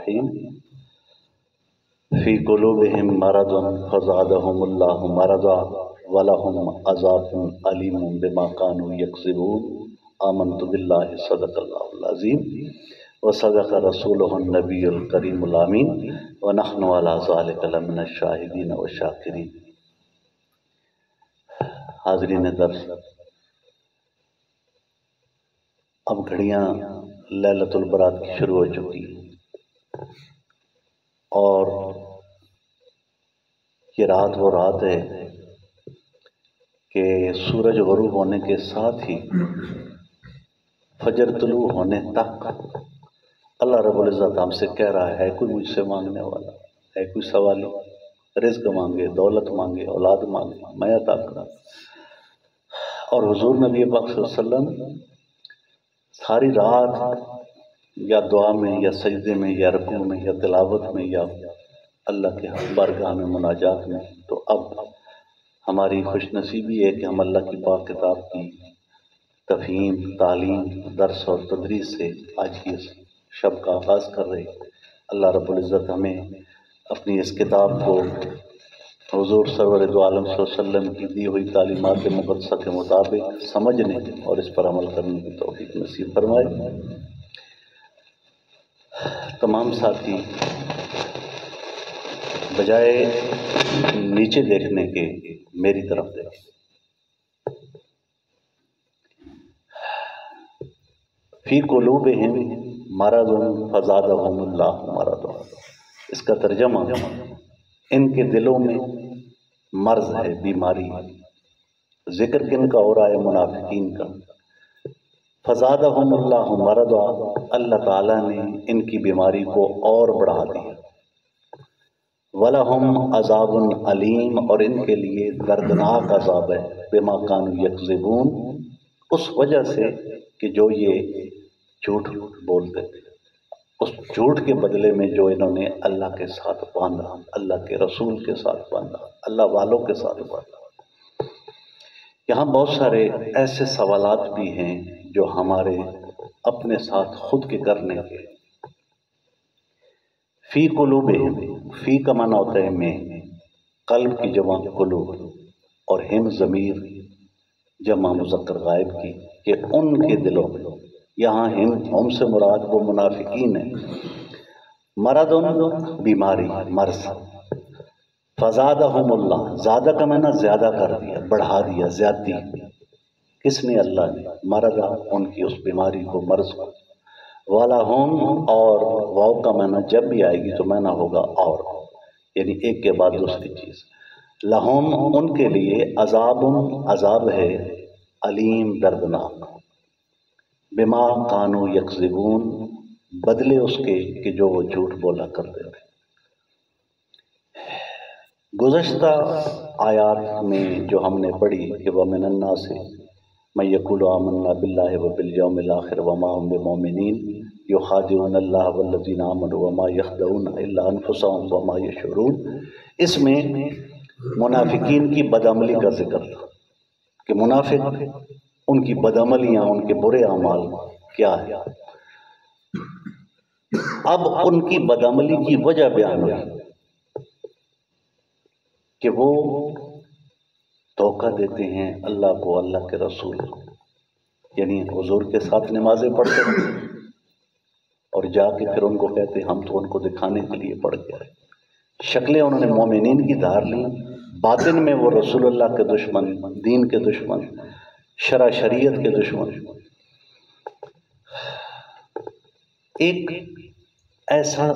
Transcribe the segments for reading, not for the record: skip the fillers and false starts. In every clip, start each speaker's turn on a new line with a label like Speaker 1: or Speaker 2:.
Speaker 1: الرحیم فی قلوبہم مرض فزادہم اللہ مرضا ولہم عذاب علیم بما کانوا یکذبون آمنت باللہ صدق اللہ العظیم وصدق رسولہ النبی الکریم الامین ونحن علی ذلک لمن الشاہدین والشاکرین۔ حاضرین درس، اب گھڑیاں لیلۃ البرات کی شروع ہو چکی ہیں اور یہ رات وہ رات ہے کہ سورج غروب ہونے کے ساتھ ہی فجر طلوع ہونے تک اللہ رب العزت ہم سے کہہ رہا ہے کوئی مجھ سے مانگنے والا ہے، کوئی سوالی، رزق مانگے، دولت مانگے، اولاد مانگے، میں عطا کروں۔ اور حضور نبی پاک صلی اللہ علیہ وسلم ساری رات یا دعا میں یا سجدے میں یا رکوع میں یا تلاوت میں یا اللہ کے بارگاہ میں مناجات میں۔ تو اب ہماری خوش نصیبی ہے کہ ہم اللہ کی پاک کتاب کی تفہیم، تعلیم، درس اور تدریس سے آج کی اس شب کا آغاز کر رہے ہیں۔ اللہ رب العزت ہمیں اپنی اس کتاب کو حضور سرور دو عالم صلی اللہ علیہ وسلم کی دی ہوئی تعلیمات مقدسہ کے مطابق سمجھنے اور اس پر عمل کرنے کی توفیق نصیب فرمائے۔ تمام ساتھی بجائے نیچے دیکھنے کے میری طرف دیکھیں۔ فی قلوبہم مرض فزادہم اللہ مرضا، اس کا ترجمہ ان کے دلوں میں مرض ہے، بیماری ہے۔ ذکر کن کا ہو رہا ہے؟ منافقین کا۔ فزادہم اللہ مرضا، اللہ تعالیٰ نے ان کی بیماری کو اور بڑھا دیا۔ وَلَهُمْ عَذَابٌ علیم، اور ان کے لیے دردناک عذاب ہے، بما کانوا یکذبون، اس وجہ سے کہ جو یہ جھوٹ بولتے تھے، اس جھوٹ کے بدلے میں جو انہوں نے اللہ کے ساتھ باندھا، اللہ کے رسول کے ساتھ باندھا، اللہ والوں کے ساتھ باندھا۔ یہاں بہت سارے ایسے سوالات بھی ہیں جو ہمارے اپنے ساتھ خود کے کرنے کے۔ فی قلوبہم، فی کا معنی ہوتا ہے میں، قلب کی جمع قلوب، اور ہم ضمیر جمع مذکر غائب کی کہ ان کے دلوں میں، یہاں ہم سے مراد وہ منافقین ہیں۔ مرض بیماری، مرض، فزادہم اللہ، زیادہ کا معنی زیادہ کر دیا، بڑھا دیا، زیادتی۔ کس نے؟ اللہ نے۔ مرضا، ان کی اس بیماری کو، مرض کو۔ وَلَهُمْ، اور واو کا معنی جب بھی آئے گی تو معنی ہوگا اور، یعنی ایک کے بعد دوسری چیز۔ لہم، ان کے لیے، عذاب، عذاب ہے، علیم، دردناک، بما کانوا یکذبون، بدلے اس کے کہ جو وہ جھوٹ بولا کرتے تھے۔ گزشتہ آیات میں جو ہم نے پڑھی کہ وَمِنَ النَّاسِ مَن یَقُولُ آمَنَّا بِاللَّهِ وَبِالْیَوْمِ الْآخِرِ وَمَا هُم بِمُؤْمِنِینَ یُخَادِعُونَ اللَّهَ وَالَّذِینَ آمَنُوا وَمَا يَخْدَعُونَ إِلَّا أَنفُسَهُمْ وَمَا يَشْعُرُونَ۔ اس میں منافقین کی بدعملی کا ذکر تھا کہ منافق ان کی بدعملیاں، ان کے برے اعمال کیا ہے۔ اب ان کی بدعملی کی وجہ بیان ہوئی کہ وہ دھوکہ دیتے ہیں اللہ کو، اللہ کے رسول کو، یعنی حضور کے ساتھ نمازیں پڑھتے ہیں اور جا کے پھر ان کو کہتے ہیں ہم تو ان کو دکھانے کے لیے پڑھ گئے۔ شکلیں انہوں نے مومنین کی دھار لی، باطن میں وہ رسول اللہ کے دشمن، دین کے دشمن، شرع شریعت کے دشمن۔ ایک ایسا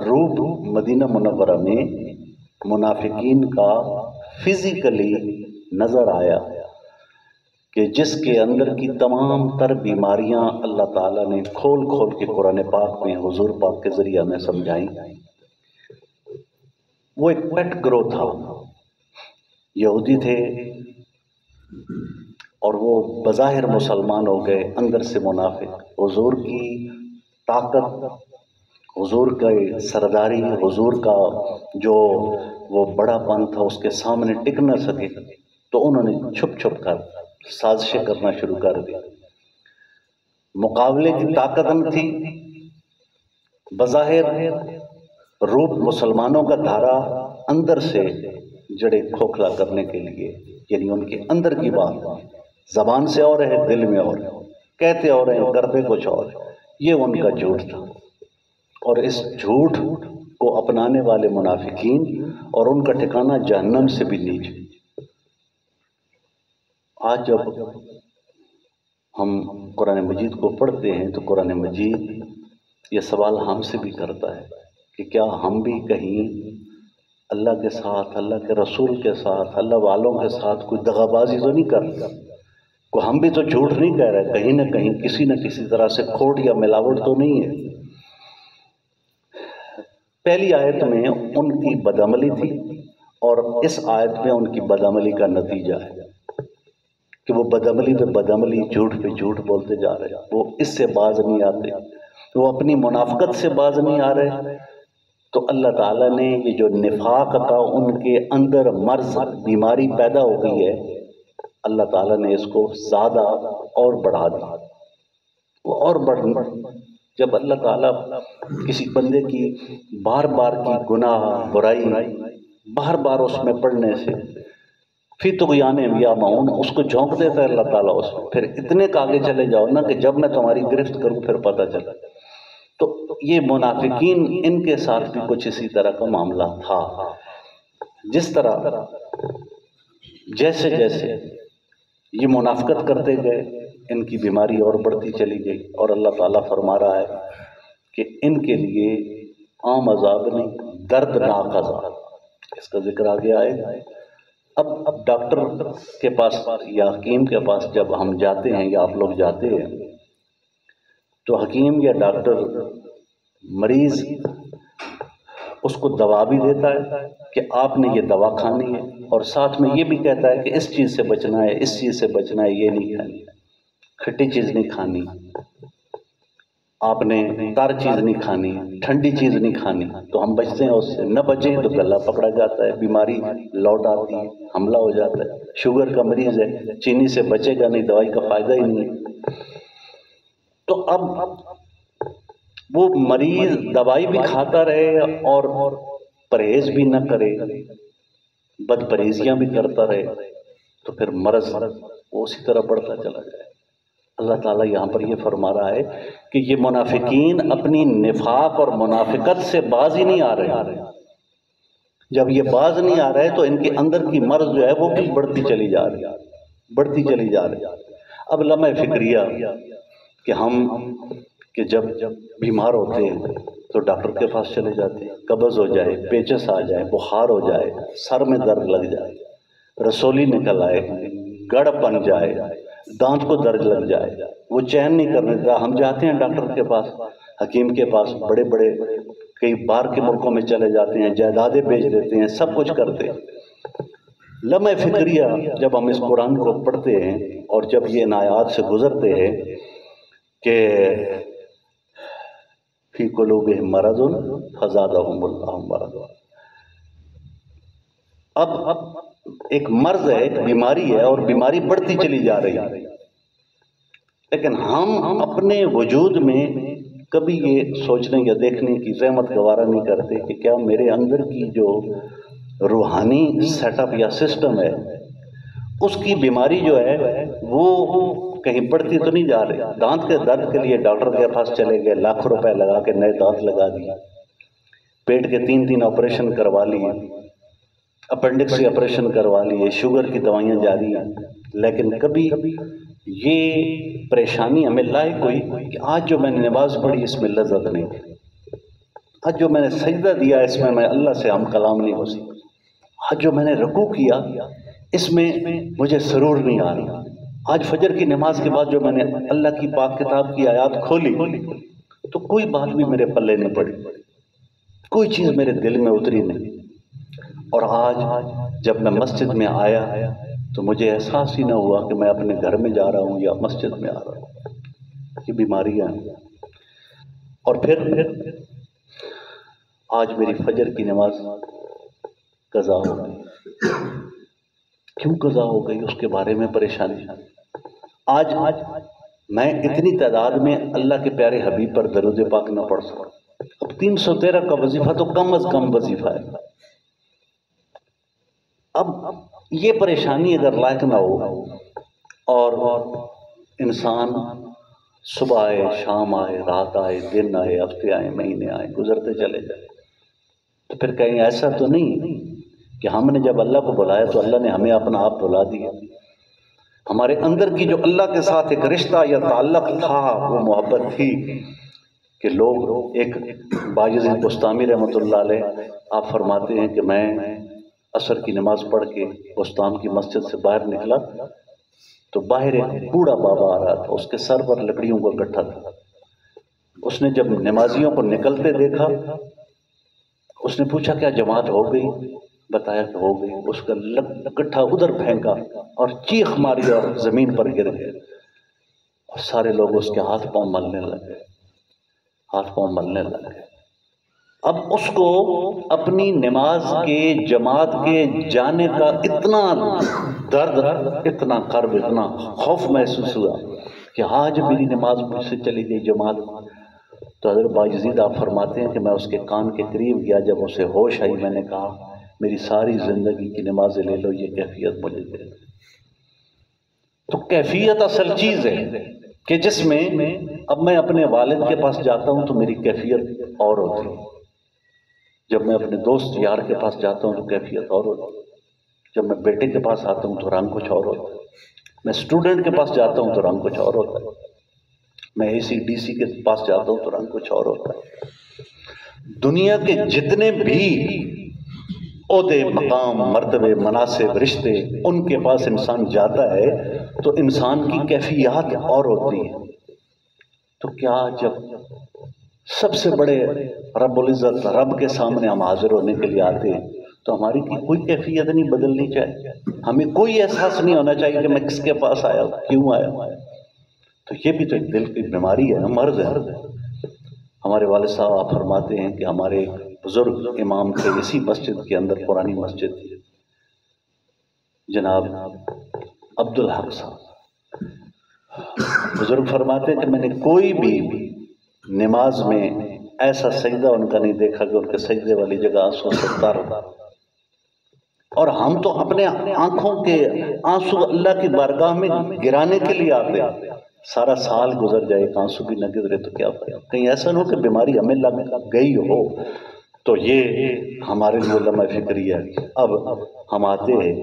Speaker 1: روپ مدینہ منورہ میں منافقین کا فزیکلی نظر آیا کہ جس کے اندر کی تمام تر بیماریاں اللہ تعالیٰ نے کھول کھول کے قرآن پاک میں حضور پاک کے ذریعہ میں سمجھائیں۔ وہ ایک پیٹ گرو تھا، یہودی تھے اور وہ بظاہر مسلمان ہو گئے، اندر سے منافق۔ حضور کی طاقت، حضور کی سرداری، حضور کا جو وہ بڑا پن تھا اس کے سامنے ٹک نہ سکے، تو انہوں نے چھپ چھپ کر سازشیں کرنا شروع کر دی۔ مقابلے کی طاقت نہ تھی بظاہر روپ مسلمانوں کا دھارا اندر سے جڑے کھوکھلا کرنے کے لیے، یعنی ان کے اندر کی بات زبان سے اور ہے، دل میں اور ہے، کہتے اور ہیں کرتے کچھ اور ہے، یہ ان کا جھوٹ تھا۔ اور اس جھوٹ کو اپنانے والے منافقین اور ان کا ٹھکانہ جہنم سے بھی نیچے۔ آج جب ہم قرآن مجید کو پڑھتے ہیں تو قرآن مجید یہ سوال ہم سے بھی کرتا ہے کہ کیا ہم بھی کہیں اللہ کے ساتھ، اللہ کے رسول کے ساتھ، اللہ والوں کے ساتھ کوئی دغا بازی تو نہیں کرتے؟ کو ہم بھی تو جھوٹ نہیں کہہ رہے، کہیں نہ کہیں کسی نہ کسی طرح سے کھوٹ یا ملاوٹ تو نہیں ہے۔ پہلی آیت میں ان کی بدعملی تھی اور اس آیت میں ان کی بدعملی کا نتیجہ ہے کہ وہ بدعملی پہ بدعملی، جھوٹ پہ جھوٹ بولتے جا رہے ہیں، وہ اس سے باز نہیں آتے، وہ اپنی منافقت سے باز نہیں آ رہے۔ تو اللہ تعالیٰ نے یہ جو نفاق کا ان کے اندر مرض، بیماری پیدا ہو گئی ہے، اللہ تعالیٰ نے اس کو زیادہ اور بڑھا دیا، وہ اور بڑھ۔ جب اللہ تعالیٰ کسی بندے کی بار بار کی گناہ، برائی، بار بار اس میں پڑنے سے فی طغیان یا معون اس کو جھونک دیتا ہے اللہ تعالیٰ اس میں، پھر اتنے کا آگے چلے جاؤ نا کہ جب میں تمہاری گرفت کروں پھر پتہ چلا۔ تو یہ منافقین، ان کے ساتھ بھی کچھ اسی طرح کا معاملہ تھا۔ جس طرح جیسے جیسے یہ منافقت کرتے گئے، ان کی بیماری اور بڑھتی چلی گئی، اور اللہ تعالیٰ فرما رہا ہے کہ ان کے لیے عام عذاب نہیں، دردناک عذاب، اس کا ذکر آگے آئے گا۔ اب ڈاکٹر کے پاس یا حکیم کے پاس جب ہم جاتے ہیں یا آپ لوگ جاتے ہیں تو حکیم یا ڈاکٹر مریض اس کو دوا بھی دیتا ہے کہ آپ نے یہ دوا کھانی ہے، اور ساتھ میں یہ بھی کہتا ہے کہ اس چیز سے بچنا ہے، اس چیز سے بچنا ہے، یہ نہیں کھانی، کھٹی چیز نہیں کھانی، آپ نے تر چیز نہیں کھانی، ٹھنڈی چیز نہیں کھانی، تو ہم بچتے ہیں اس سے۔ نہ بچیں تو گلا پکڑا جاتا ہے، بیماری لوٹ آتی ہے، حملہ ہو جاتا ہے۔ شوگر کا مریض ہے، چینی سے بچے گا نہیں، دوائی کا فائدہ ہی نہیں ہے۔ تو اب وہ مریض دوائی بھی کھاتا رہے اور پرہیز بھی نہ کرے، بد پرہیزیاں بھی کرتا رہے، تو پھر مرض وہ اسی طرح بڑھتا چلا جائے۔ اللہ تعالیٰ یہاں پر یہ فرما رہا ہے کہ یہ منافقین اپنی نفاق اور منافقت سے باز ہی نہیں آ رہے۔ جب یہ باز نہیں آ رہے تو ان کے اندر کی مرض جو ہے وہ بھی بڑھتی چلی جا رہی، بڑھتی چلی جا رہی۔ اب لمحہ فکریہ کہ ہم کہ جب بیمار ہوتے ہیں تو ڈاکٹر کے پاس چلے جاتے ہیں، قبض ہو جائے، پیچس آ جائے، بخار ہو جائے، سر میں درد لگ جائے، رسولی نکل آئے، گڑ بن جائے، دانت کو درد لگ جائے، وہ چین نہیں کرنے دیتا، ہم جاتے ہیں ڈاکٹر کے پاس، حکیم کے پاس، بڑے بڑے کئی باہر کے ملکوں میں چلے جاتے ہیں، جائیدادیں بیچ دیتے ہیں، سب کچھ کرتے ہیں۔ لمحہ فکریہ جب ہم اس قرآن کو پڑھتے ہیں اور جب یہ ان آیات سے گزرتے ہیں کہ فی قلوبہم مرض فزادہم اللہ مرضا، اب ایک مرض ہے، ایک بیماری ہے، اور بیماری بڑھتی چلی جا رہی ہے، لیکن ہم اپنے وجود میں کبھی یہ سوچنے یا دیکھنے کی زحمت گوارا نہیں کرتے کہ کیا میرے اندر کی جو روحانی سیٹ اپ یا سسٹم ہے اس کی بیماری جو ہے وہ کہیں بڑھتی تو نہیں جا رہی۔ دانت کے درد کے لیے ڈاکٹر کے پاس چلے گئے، لاکھوں روپے لگا کے نئے دانت لگا دیے، پیٹ کے 3 آپریشن کروا لیے، اپنڈکس سے آپریشن کروا لیے، شوگر کی دوائیاں جاری ہیں، لیکن کبھی یہ پریشانی ہمیں لاحق ہوئی کہ آج جو میں نے نماز پڑھی اس میں لذت نہیں، آج جو میں نے سجدہ دیا اس میں اللہ سے ہم کلام نہیں ہو سکتا، آج جو میں نے رکوع کیا اس میں مجھے سرور نہیں آ رہا، آج فجر کی نماز کے بعد جو میں نے اللہ کی پاک کتاب کی آیات کھولی تو کوئی بات بھی میرے پلے نہیں پڑی، کوئی چیز میرے دل میں اتری نہیں۔ اور آج جب میں مسجد میں آیا تو مجھے احساس ہی نہ ہوا کہ میں اپنے گھر میں جا رہا ہوں یا مسجد میں آ رہا ہوں۔ یہ بیماریاں ہیں۔ اور پھر آج میری فجر کی نماز قضا ہو گئی، کیوں قضا ہو گئی اس کے بارے میں پریشانی۔ آج میں اتنی تعداد میں اللہ کے پیارے حبیب پر درود پاک نہ پڑھ سکا، اب 313 کا وظیفہ تو کم از کم وظیفہ ہے. اب یہ پریشانی اگر لائق نہ ہو اور انسان صبح آئے، شام آئے، رات آئے، دن آئے، ہفتے آئے، مہینے آئے، گزرتے چلے جائے، تو پھر کہیں ایسا تو نہیں کہ ہم نے جب اللہ کو بلایا تو اللہ نے ہمیں اپنا آپ بلا دیا. ہمارے اندر کی جو اللہ کے ساتھ ایک رشتہ یا تعلق تھا، وہ محبت تھی کہ لوگ ایک باجزی بستامی رحمۃ اللہ علیہ آپ فرماتے ہیں کہ میں عصر کی نماز پڑھ کے بستام کی مسجد سے باہر نکلا تو باہر ایک بوڑھا بابا آ رہا تھا، اس کے سر پر لکڑیوں کا گٹھا تھا. اس نے جب نمازیوں کو نکلتے دیکھا، اس نے پوچھا کیا جماعت ہو گئی؟ بتایا کہ ہو گئی. اس کا گٹھا ادھر پھینکا اور چیخ ماری اور زمین پر گر گئے، اور سارے لوگ اس کے ہاتھ پاؤں ملنے لگے، ہاتھ پاؤں ملنے لگے. اب اس کو اپنی نماز کے جماعت کے جانے کا اتنا درد، اتنا کرب، اتنا خوف محسوس ہوا کہ آج میری نماز مجھ سے چلی گئی جماعت. تو حضرت باجزید آپ فرماتے ہیں کہ میں اس کے کان کے قریب گیا، جب اسے ہوش آئی میں نے کہا میری ساری زندگی کی نمازیں لے لو، یہ کیفیت مجھے دے دو. تو کیفیت اصل چیز ہے کہ جس میں اب میں اپنے والد کے پاس جاتا ہوں تو میری کیفیت اور ہوتی ہے، جب میں اپنے دوست یار کے پاس جاتا ہوں تو کیفیت اور ہوتی ہے، جب میں بیٹے کے پاس آتا ہوں تو رنگ کچھ اور ہوتا ہے، میں اسٹوڈنٹ کے پاس جاتا ہوں تو رنگ کچھ اور ہوتا ہے، میں اے سی ڈی سی کے پاس جاتا ہوں تو رنگ کچھ اور ہوتا ہے. دنیا کے جتنے بھی عہدے، مقام، مرتبے، مناصب، رشتے، ان کے پاس انسان جاتا ہے تو انسان کی کیفیات اور ہوتی ہیں. تو کیا جب سب سے بڑے رب العزت رب کے سامنے ہم حاضر ہونے کے لیے آتے ہیں تو ہماری کوئی کیفیت نہیں بدلنی چاہیے، ہمیں کوئی احساس نہیں ہونا چاہیے کہ میں کس کے پاس آیا ہوں، کیوں آیا ہوں. تو یہ بھی تو ایک دل کی بیماری ہے، مرض ہے. ہمارے والد صاحب آپ فرماتے ہیں کہ ہمارے بزرگ امام تھے اسی مسجد کے اندر، پرانی مسجد تھی، جناب عبدالحق صاحب. بزرگ فرماتے ہیں کہ میں نے کوئی بھی نماز میں ایسا سجدہ ان کا نہیں دیکھا کہ ان کے سجدے والی جگہ آنسو سے تر. اور ہم تو اپنے آنکھوں کے آنسو اللہ کی بارگاہ میں گرانے کے لیے آتے ہیں. سارا سال گزر جائے ایک آنسو بھی نہ گزرے تو کیا فائدہ. کہیں ایسا نہ ہو کہ بیماری ہمیں لگ گئی ہو. تو یہ ہمارے لیے لمحہ فکری ہے. اب ہم آتے ہیں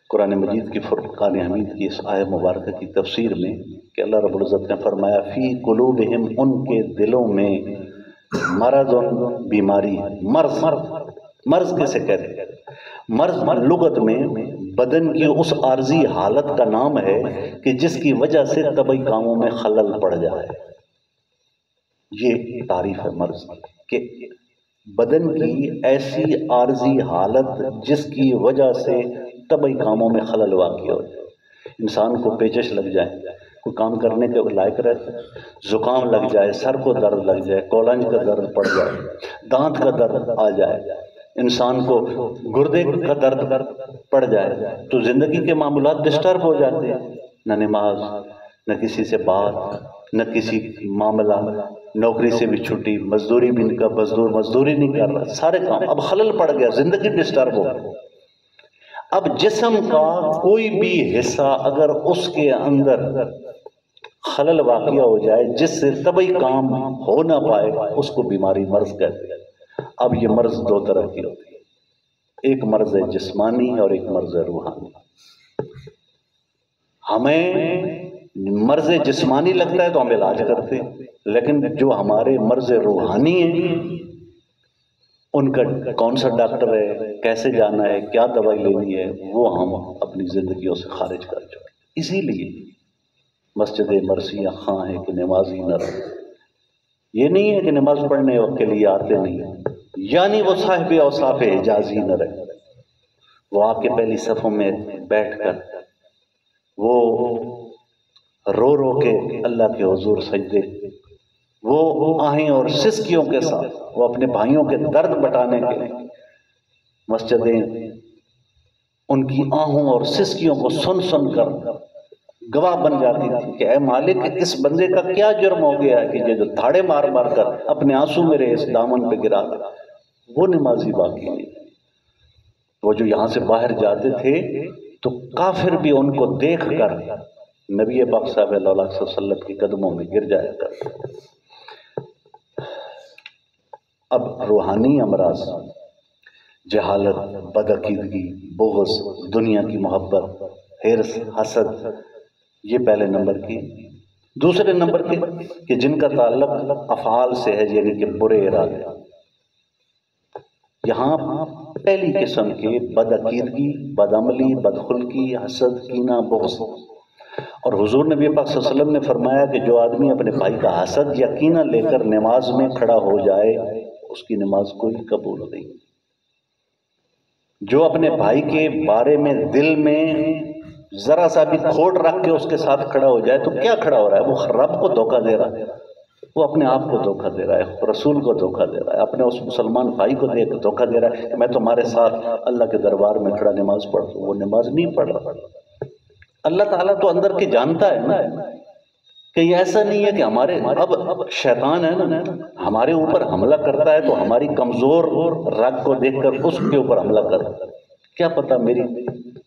Speaker 1: قرآن مجید کی فرقان حمید کی اس آیت مبارکہ کی تفسیر میں کہ اللہ رب العزت نے فرمایا فی قلوبہم، ان کے دلوں میں مرض، بیماری. مرض کسے کہتے ہیں؟ مرض لغت میں بدن کی اس عارضی حالت کا نام ہے کہ جس کی وجہ سے طبعی کاموں میں خلل پڑ جائے. یہ تعریف ہے مرض کہ بدن کی ایسی عارضی حالت جس کی وجہ سے طبعی کاموں میں خلل واقع ہو جائے. انسان کو پیچش لگ جائے، کوئی کام کرنے کے لائق رہتا ہے، زکام لگ جائے، سر کو درد لگ جائے، کولنج کا درد پڑ جائے، دانت کا درد آ جائے، انسان کو گردے کا درد پڑ جائے تو زندگی کے معاملات ڈسٹرب ہو جاتے ہیں. نہ نماز، نہ کسی سے بات، نہ کسی معاملہ، نوکری سے بھی چھٹی، مزدوری بھی نہیں، مزدوری نہیں کر رہا، سارے کام اب خلل پڑ گیا، زندگی ڈسٹرب ہو گئی. اب جسم کا کوئی بھی حصہ اگر اس کے اندر خلل واقع ہو جائے جس سے طبعی کام ہو نہ پائے، اس کو بیماری، مرض کہتے ہیں. اب یہ مرض دو طرح کی ہوتی ہے، ایک مرض ہے جسمانی اور ایک مرض ہے روحانی. ہمیں مرض جسمانی لگتا ہے تو ہم علاج کرتے ہیں، لیکن جو ہمارے مرض روحانی ہیں ان کا کون سا ڈاکٹر ہے، کیسے جانا ہے، کیا دوائی لینی ہے، وہ ہم اپنی زندگیوں سے خارج کر چکے. اسی لیے مسجد مرثیہ خاں ہے کہ نمازی نہ رہے. یہ نہیں ہے کہ نماز پڑھنے کے لیے آتے نہیں، یعنی وہ صاحب اوصاف حجازی نہ رہے. وہ آ کے پہلی صفوں میں بیٹھ کر وہ رو رو کے اللہ کے حضور سجدے، وہ آہیں اور سسکیوں کے ساتھ وہ اپنے بھائیوں کے درد بٹانے کے لیے مسجدیں ان کی آہوں اور سسکیوں کو سن سن کر گواہ بن جاتی تھی کہ اے مالک اس بندے کا کیا جرم ہو گیا ہے کہ یہ جو دھاڑے مار مار کر اپنے آنسو میرے اس دامن پہ گرا تھا۔ وہ نمازی باقی نہیں۔ وہ جو یہاں سے باہر جاتے تھے تو کافر بھی ان کو دیکھ کر نبی پاک صلی اللہ علیہ وسلم کے قدموں میں گر جایا کرتے۔ اب روحانی امراض، جہالت، بدعقیدگی، بغض، دنیا کی محبت، حرص، حسد، یہ پہلے نمبر کی۔ دوسرے نمبر کے کہ جن کا تعلق افعال سے ہے، یعنی کہ برے ارادے۔ یہاں پہلی قسم کے بدعقیدگی، بدعملی، بدخلقی، حسد، کینہ، بغض۔ اور حضور نبی پاک صلی اللہ علیہ وسلم نے فرمایا کہ جو آدمی اپنے بھائی کا حسد یا کینہ لے کر نماز میں کھڑا ہو جائے اس کی نماز کوئی قبول نہیں۔ جو اپنے بھائی کے بارے میں دل میں ذرا سا بھی کھوٹ رکھ کے اس کے ساتھ کھڑا ہو جائے تو کیا کھڑا ہو رہا ہے؟ وہ رب کو دھوکہ دے رہا ہے، وہ اپنے آپ کو دھوکہ دے رہا ہے، رسول کو دھوکہ دے رہا ہے، اپنے اس مسلمان بھائی کو دھوکہ دے رہا ہے کہ میں تمہارے ساتھ اللہ کے دربار میں کھڑا نماز پڑھتا ہوں۔ وہ نماز نہیں پڑھ رہا۔ اللہ تعالیٰ تو اندر کے جانتا ہے نا کہ یہ ایسا نہیں ہے کہ ہمارے اب شیطان ہے نا ہمارے اوپر حملہ کرتا ہے تو ہماری کمزور رگ کو دیکھ کر اس کے اوپر حملہ کرتا ہے۔ کیا پتہ میری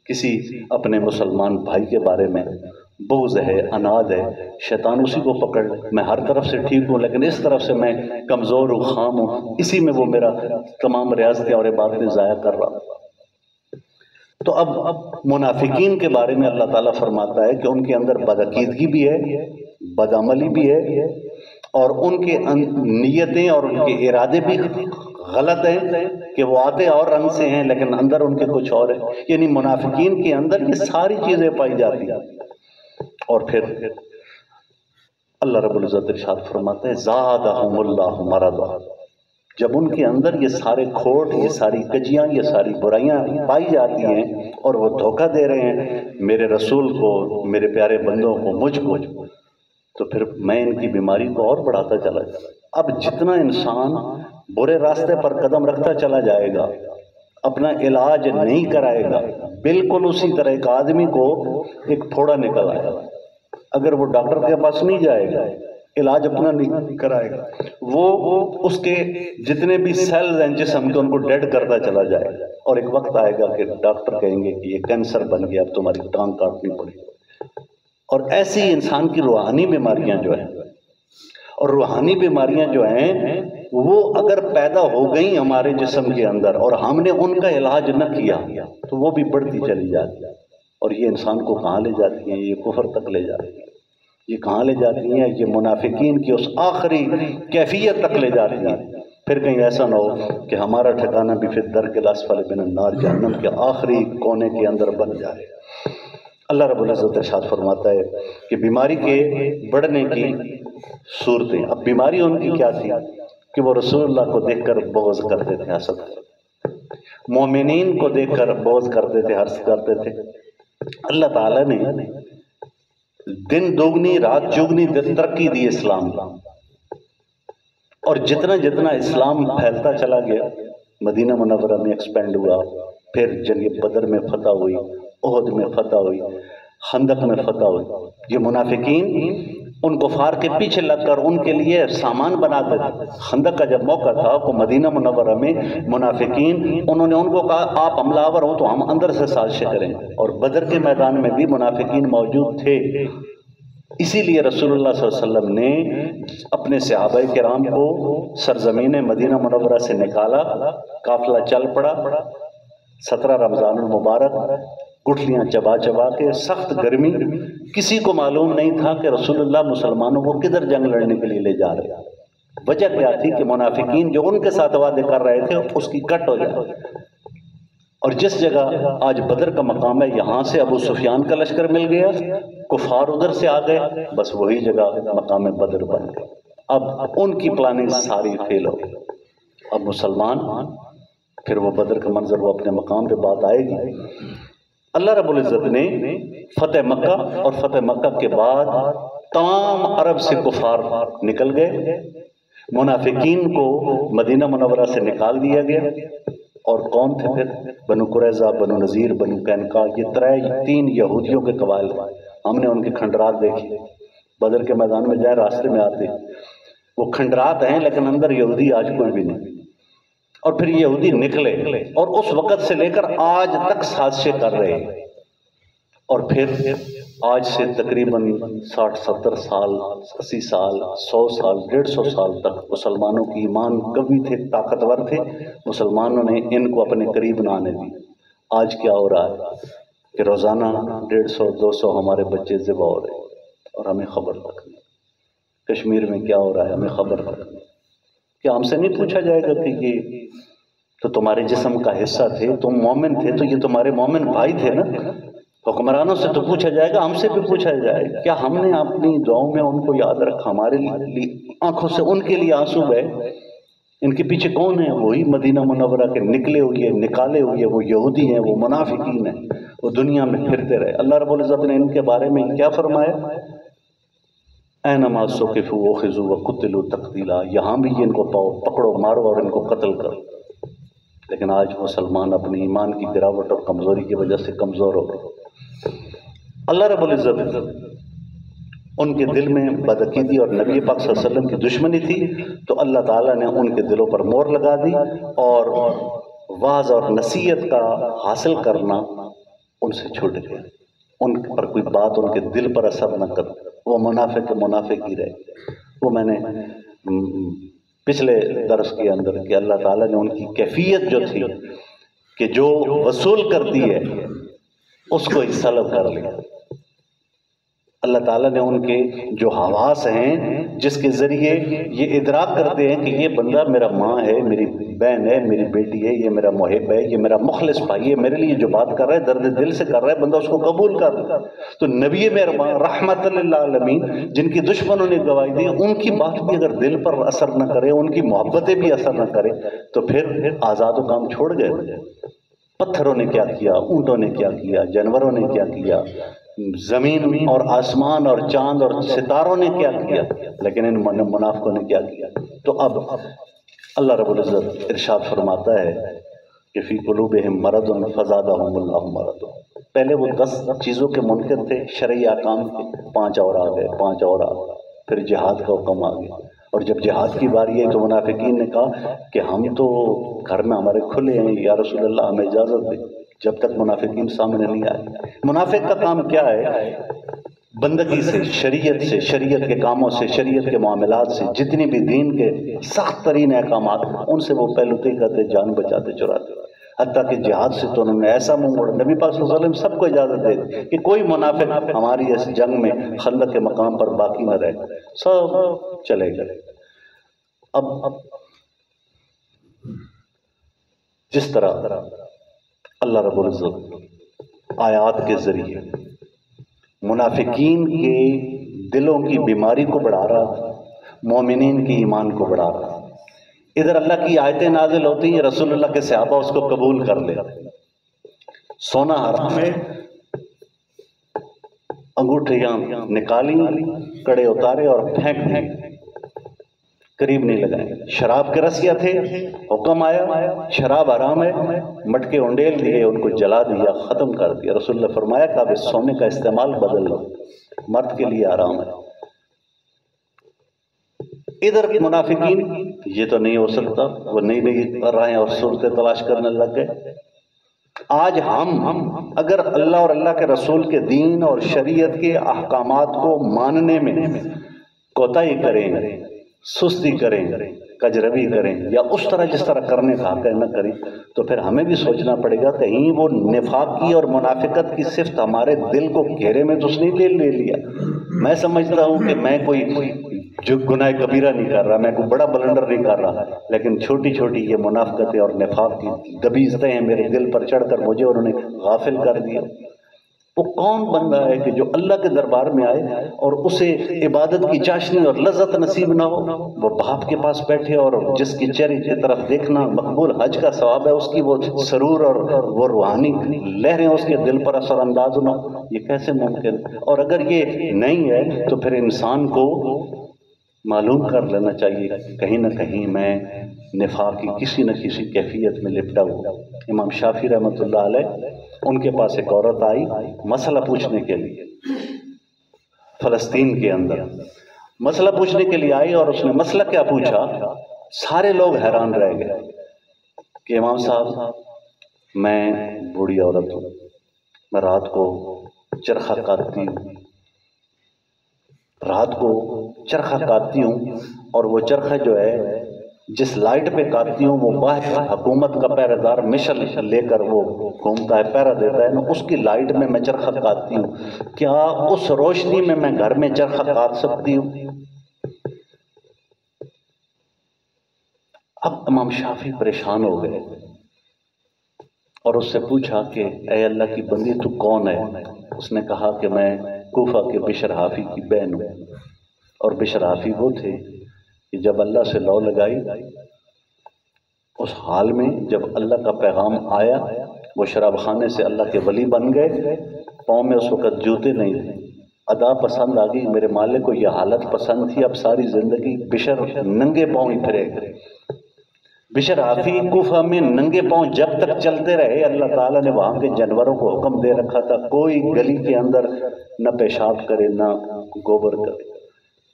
Speaker 1: کسی اپنے مسلمان بھائی کے بارے میں بغض ہے، اناد ہے، شیطان اسی کو پکڑ لے۔ میں ہر طرف سے ٹھیک ہوں لیکن اس طرف سے میں کمزور ہوں، خام ہوں، اسی میں وہ میرا تمام ریاضتیں اور عبادتیں ضائع کر رہا ہوں۔ تو اب منافقین کے بارے میں اللہ تعالیٰ فرماتا ہے کہ ان کے اندر بدعقیدگی بھی ہے، بدعملی بھی ہے، اور ان کے نیتیں اور ان کے ارادے بھی غلط ہیں کہ وہ آتے اور رنگ سے ہیں لیکن اندر ان کے کچھ اور ہیں۔ یعنی منافقین کے اندر یہ ساری چیزیں پائی جاتی ہیں۔ اور پھر اللہ رب العزت ارشاد فرماتے ہیں زادہم اللہ مرضا۔ جب ان کے اندر یہ سارے کھوٹ، یہ ساری کجیاں، یہ ساری برائیاں پائی جاتی ہیں اور وہ دھوکہ دے رہے ہیں میرے رسول کو، میرے پیارے بندوں کو، مجھ کو، تو پھر میں ان کی بیماری کو اور بڑھاتا چلا جاتا۔ اب جتنا انسان برے راستے پر قدم رکھتا چلا جائے گا، اپنا علاج نہیں کرائے گا، بالکل اسی طرح ایک آدمی کو ایک پھوڑا نکل آئے گا، اگر وہ ڈاکٹر کے پاس نہیں جائے گا، علاج اپنا نہیں کرائے گا، وہ اس کے جتنے بھی سیلز ہیں جسم کے ان کو ڈیڈ کرتا چلا جائے گا، اور ایک وقت آئے گا کہ ڈاکٹر کہیں گے کہ یہ کینسر بن گیا، اب تمہاری ٹانگ کاٹنی پڑے گی۔ اور ایسی انسان کی روحانی بیماریاں جو ہیں، اور روحانی بیماریاں جو ہیں وہ اگر پیدا ہو گئیں ہمارے جسم کے اندر اور ہم نے ان کا علاج نہ کیا تو وہ بھی بڑھتی چلی جاتی ہے، اور یہ انسان کو کہاں لے جاتی ہیں؟ یہ کفر تک لے جاتی ہیں۔ یہ کہاں لے جاتی ہیں؟ یہ منافقین کی اس آخری کیفیت تک لے جاتی ہیں۔ پھر کہیں ایسا نہ ہو کہ ہمارا ٹھکانہ بھی پھر درک الاسفل من النار، جہنم کے آخری کونے کے اندر بن جائے۔ اللہ رب العزت ارشاد فرماتا ہے کہ بیماری کے بڑھنے کی صورتیں، اب بیماری ان کی کیا تھی کہ وہ رسول اللہ کو دیکھ کر بغض کرتے تھے، حسد کرتے تھے، مومنین کو دیکھ کر بغض کرتے تھے، حسد کرتے تھے۔ اللہ تعالیٰ نے دن دوگنی رات چوگنی ترقی دی اسلام کا، اور جتنا جتنا اسلام پھیلتا چلا گیا، مدینہ منورہ میں ایکسپینڈ ہوا، پھر جنگ بدر میں فتح ہوئی، احد میں فتح ہوئی، خندق میں فتح ہوئی۔ یہ منافقین ان کفار کے پیچھے لگ کر ان کے لیے سامان بناتے تھے۔ خندق کا جب موقع تھا تو مدینہ منورہ میں منافقین انہوں نے ان کو کہا آپ حملہ آور ہو تو ہم اندر سے سازشیں کریں، اور بدر کے میدان میں بھی منافقین موجود تھے۔ اسی لیے رسول اللہ صلی اللہ علیہ وسلم نے اپنے صحابہ کرام کو سرزمین مدینہ منورہ سے نکالا، قافلہ چل پڑا، 17 رمضان المبارک گٹھلیاں چبا چبا کے، سخت گرمی، کسی کو معلوم نہیں تھا کہ رسول اللہ مسلمانوں کو کدھر جنگ لڑنے کے لیے لے جا رہے ہیں۔ وجہ کیا تھی کہ منافقین جو ان کے ساتھ وعدے کر رہے تھے اس کی کٹ ہو جائے، اور جس جگہ آج بدر کا مقام ہے یہاں سے ابو سفیان کا لشکر مل گیا، کفار ادھر سے آ گئے، بس وہی جگہ مقام بدر بن گئی۔ اب ان کی پلاننگ ساری فیل ہو گئی۔ اب مسلمان پھر وہ بدر کا منظر وہ اپنے مقام پہ بات آئے گی۔ اللہ رب العزت نے فتح مکہ، اور فتح مکہ کے بعد تمام عرب سے کفار نکل گئے، منافقین کو مدینہ منورہ سے نکال دیا گیا، اور کون تھے پھر؟ بنو قریظہ، بنو نذیر، بنو قینقاع، یہ 3 یہودیوں کے قبائل ہم نے ان کے کھنڈرات دیکھے، بدر کے میدان میں جائیں راستے میں آتے وہ کھنڈرات ہیں لیکن اندر یہودی آج کوئی بھی نہیں. اور پھر یہودی نکلے اور اس وقت سے لے کر آج تک سازشیں کر رہے ہیں. اور پھر آج سے تقریباً 60-70 سال، 80 سال، 100 سال، 150 سال تک مسلمانوں کی ایمان قوی تھے، طاقتور تھے. مسلمانوں نے ان کو اپنے قریب نہ آنے دی. آج کیا ہو رہا ہے کہ روزانہ 150-200 ہمارے بچے ذبح ہو رہے ہیں اور ہمیں خبر تک نہیں. کشمیر میں کیا ہو رہا ہے ہمیں خبر تک نہیں. کیا ہم سے نہیں پوچھا جائے گا کہ یہ تو تمہارے جسم کا حصہ تھے، تم مومن تھے تو یہ تمہارے مومن بھائی تھے نا؟ حکمرانوں سے تو پوچھا جائے گا، ہم سے بھی پوچھا جائے گا. کیا ہم نے اپنی دعاؤں میں ان کو یاد رکھا؟ ہمارے لیے آنکھوں سے ان کے لیے آنسو بہے. ان کے پیچھے کون ہے؟ وہی مدینہ منورہ کے نکلے ہوئے، نکالے ہوئے وہ یہودی ہیں، وہ منافقین ہیں، وہ دنیا میں پھرتے رہے. اللہ رب العزت نے ان کے بارے میں کیا فرمایا؟ اینما ثقفوا وخذوا وقتلوا تقتیلا. یہاں بھی ان کو پاؤ، پکڑو، مارو اور ان کو قتل کرو. لیکن آج مسلمان اپنی ایمان کی گراوٹ اور کمزوری کی وجہ سے کمزور ہو گئے. اللہ رب العزت ان کے دل میں بدعقیدی اور نبی پاک صلی اللہ علیہ وسلم کی دشمنی تھی تو اللہ تعالیٰ نے ان کے دلوں پر مہر لگا دی اور وعظ اور نصیحت کا حاصل کرنا ان سے چھوٹ گیا. ان پر کوئی بات ان کے دل پر اثر نہ کر، وہ منافق ہی رہے. وہ میں نے پچھلے درس کے اندر کہ اللہ تعالیٰ نے ان کی کیفیت جو تھی کہ جو وصول کرتی ہے اس کو سلب کر لیا. اللہ تعالیٰ نے ان کے جو حواس ہیں جس کے ذریعے یہ ادراک کرتے ہیں کہ یہ بندہ میرا ماں ہے، میری بہن ہے، میری بیٹی ہے، یہ میرا محب ہے، یہ میرا مخلص بھائی ہے، میرے لیے جو بات کر رہا ہے درد دل سے کر رہا ہے، بندہ اس کو قبول کر لے. تو نبی مہربان رحمت للعالمین جن کی دشمنوں نے گواہی دی، ان کی بات بھی اگر دل پر اثر نہ کرے، ان کی محبتیں بھی اثر نہ کرے تو پھر آزاد و کام چھوڑ گئے. پتھروں نے کیا کیا، اونٹوں نے کیا کیا، جانوروں نے کیا کیا، زمین اور آسمان اور چاند اور ستاروں نے کیا کیا، لیکن ان منافقوں نے کیا کیا. تو اب اللہ رب العزت ارشاد فرماتا ہے کہ فی قلوبہم مرض فزادہم اللہ مرض. پہلے وہ 10 چیزوں کے منکر تھے، شرعی احکام کے 5 اور آ گئے، 5 اور آ گئے. پھر جہاد کا حکم آ گیا اور جب جہاد کی باری ہے تو منافقین نے کہا کہ ہم تو گھر میں ہمارے کھلے ہیں یا رسول اللہ ہمیں اجازت دے. جب تک منافقین سامنے نہیں آئے. منافق کا کام کیا ہے؟ بندگی سے، شریعت کے کاموں سے، شریعت کے معاملات سے، جتنی بھی دین کے سخت ترین احکامات ان سے وہ پہلوتے کرتے، جان بچاتے، چراتے. حتیٰ کہ جہاد سے تو انہوں نے ایسا منہ موڑا. نبی پاک صلی اللہ علیہ وسلم سب کو اجازت دے دی کہ کوئی منافق ہماری اس جنگ میں خندق کے مقام پر باقی نہ رہے، سب چلے گئے. اب جس طرح اللہ رب العزت آیات کے ذریعے منافقین کے دلوں کی بیماری کو بڑھا رہا تھا، مومنین کی ایمان کو بڑھا رہا تھا. ادھر اللہ کی آیتیں نازل ہوتی ہیں، رسول اللہ کے صحابہ اس کو قبول کر لے. سونا حرام ہے، انگوٹھیاں نکالی، کڑے اتارے اور پھینک دیں، قریب نہیں لگائیں. شراب کے رسیاں تھے، حکم آیا شراب حرام ہے، مٹکے انڈیل دیے، ان کو جلا دیا، ختم کر دیا. رسول اللہ فرمایا کہ اب اس سونے کا استعمال بدل لو، مرد کے لیے حرام ہے. ادھر منافقین یہ تو نہیں ہو سکتا، وہ نئی راہیں اور صورتیں تلاش کرنے لگ گئے. آج ہم اگر اللہ اور اللہ کے رسول کے دین اور شریعت کے احکامات کو ماننے میں کوتاہی کریں، سستی کریں، کجروی کریں یا اس طرح جس طرح کرنے کا حق نہ کریں تو پھر ہمیں بھی سوچنا پڑے گا کہیں وہ نفاق کی اور منافقت کی صفت ہمارے دل کو گھیرے میں تو اس نے لے لیا. میں سمجھتا ہوں کہ میں کوئی جو گناہ کبیرہ نہیں کر رہا، میں کوئی بڑا بلنڈر نہیں کر رہا، لیکن چھوٹی چھوٹی یہ منافقتیں اور نفاق کی دبیزتیں ہیں میرے دل پر چڑھ کر مجھے انہوں نے غافل کر دیا. وہ کون بندہ ہے کہ جو اللہ کے دربار میں آئے اور اسے عبادت کی چاشنی اور لذت نصیب نہ ہو؟ وہ باپ کے پاس بیٹھے اور جس کی چہرے کی طرف دیکھنا مقبول حج کا ثواب ہے، اس کی وہ سرور اور وہ روحانی لہریں اس کے دل پر اثر انداز نہ ہو، یہ کیسے ممکن؟ اور اگر یہ نہیں ہے تو پھر انسان کو معلوم کر لینا چاہیے کہیں نہ کہیں میں نفاق کی کسی نہ کسی کیفیت میں لپٹا ہوا. امام شافعی رحمۃ اللہ علیہ، ان کے پاس ایک عورت آئی مسئلہ پوچھنے کے لیے. فلسطین کے اندر مسئلہ پوچھنے کے لیے آئی، اور اس نے مسئلہ کیا پوچھا، سارے لوگ حیران رہ گئے کہ امام صاحب میں بوڑھی عورت ہوں، میں رات کو چرخہ کاٹتی ہوں، رات کو چرخہ کاٹتی ہوں، اور وہ چرخہ جو ہے جس لائٹ پہ کاٹتی ہوں وہ باہر حکومت کا پہرے دار مشل لے کر وہ گھومتا ہے، پہرا دیتا ہے نا، اس کی لائٹ میں چرخہ کاٹتی ہوں، کیا اس روشنی میں گھر میں چرخہ کاٹ سکتی ہوں؟ اب امام شافعی پریشان ہو گئے اور اس سے پوچھا کہ اے اللہ کی بندی تو کون ہے؟ اس نے کہا کہ میں کوفہ کے بشر حافی کی بہن ہوں، اور بشر حافی وہ تھے کہ جب اللہ سے لو لگائی، اس حال میں جب اللہ کا پیغام آیا، وہ شراب خانے سے اللہ کے ولی بن گئے، پاؤں میں اس وقت جوتے نہیں تھے، ادا پسند آ گئی، میرے مالک کو یہ حالت پسند تھی، اب ساری زندگی بشر ننگے پاؤں ہی پھرے گئے۔ بشر حافی کوفہ میں ننگے پاؤں جب تک چلتے رہے، اللہ تعالیٰ نے وہاں کے جانوروں کو حکم دے رکھا تھا کوئی گلی کے اندر نہ پیشاب کرے نہ گوبر کرے،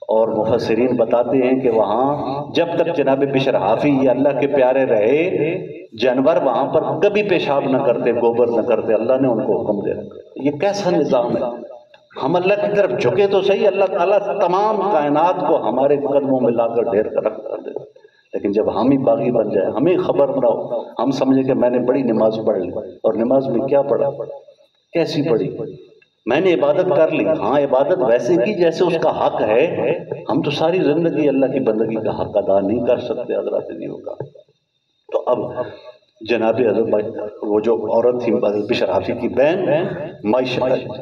Speaker 1: اور مفسرین بتاتے ہیں کہ وہاں جب تک جناب بشر حافی یہ اللہ کے پیارے رہے، جانور وہاں پر کبھی پیشاب نہ کرتے، گوبر نہ کرتے، اللہ نے ان کو حکم دے رکھا۔ یہ کیسا نظام ہے؟ ہم اللہ کی طرف جھکے تو صحیح، اللہ تعالیٰ تمام کائنات کو ہمارے قدموں میں لا کر ڈھیر کر رکھ کر دے، لیکن جب ہم ہی باغی بن جائے، ہمیں خبر نہ ہو، ہم سمجھے کہ میں نے بڑی نماز پڑھ لی، اور نماز میں کیا پڑھا، کیسی پڑھی، میں نے عبادت کر لی، ہاں عبادت ویسے کی جیسے اس کا حق ہے، ہم تو ساری زندگی اللہ کی بندگی کا حق ادا نہیں کر سکتے حضرات دیو کا۔ تو اب جناب حضرت وہ جو عورت تھی بشر حافی کی بہن،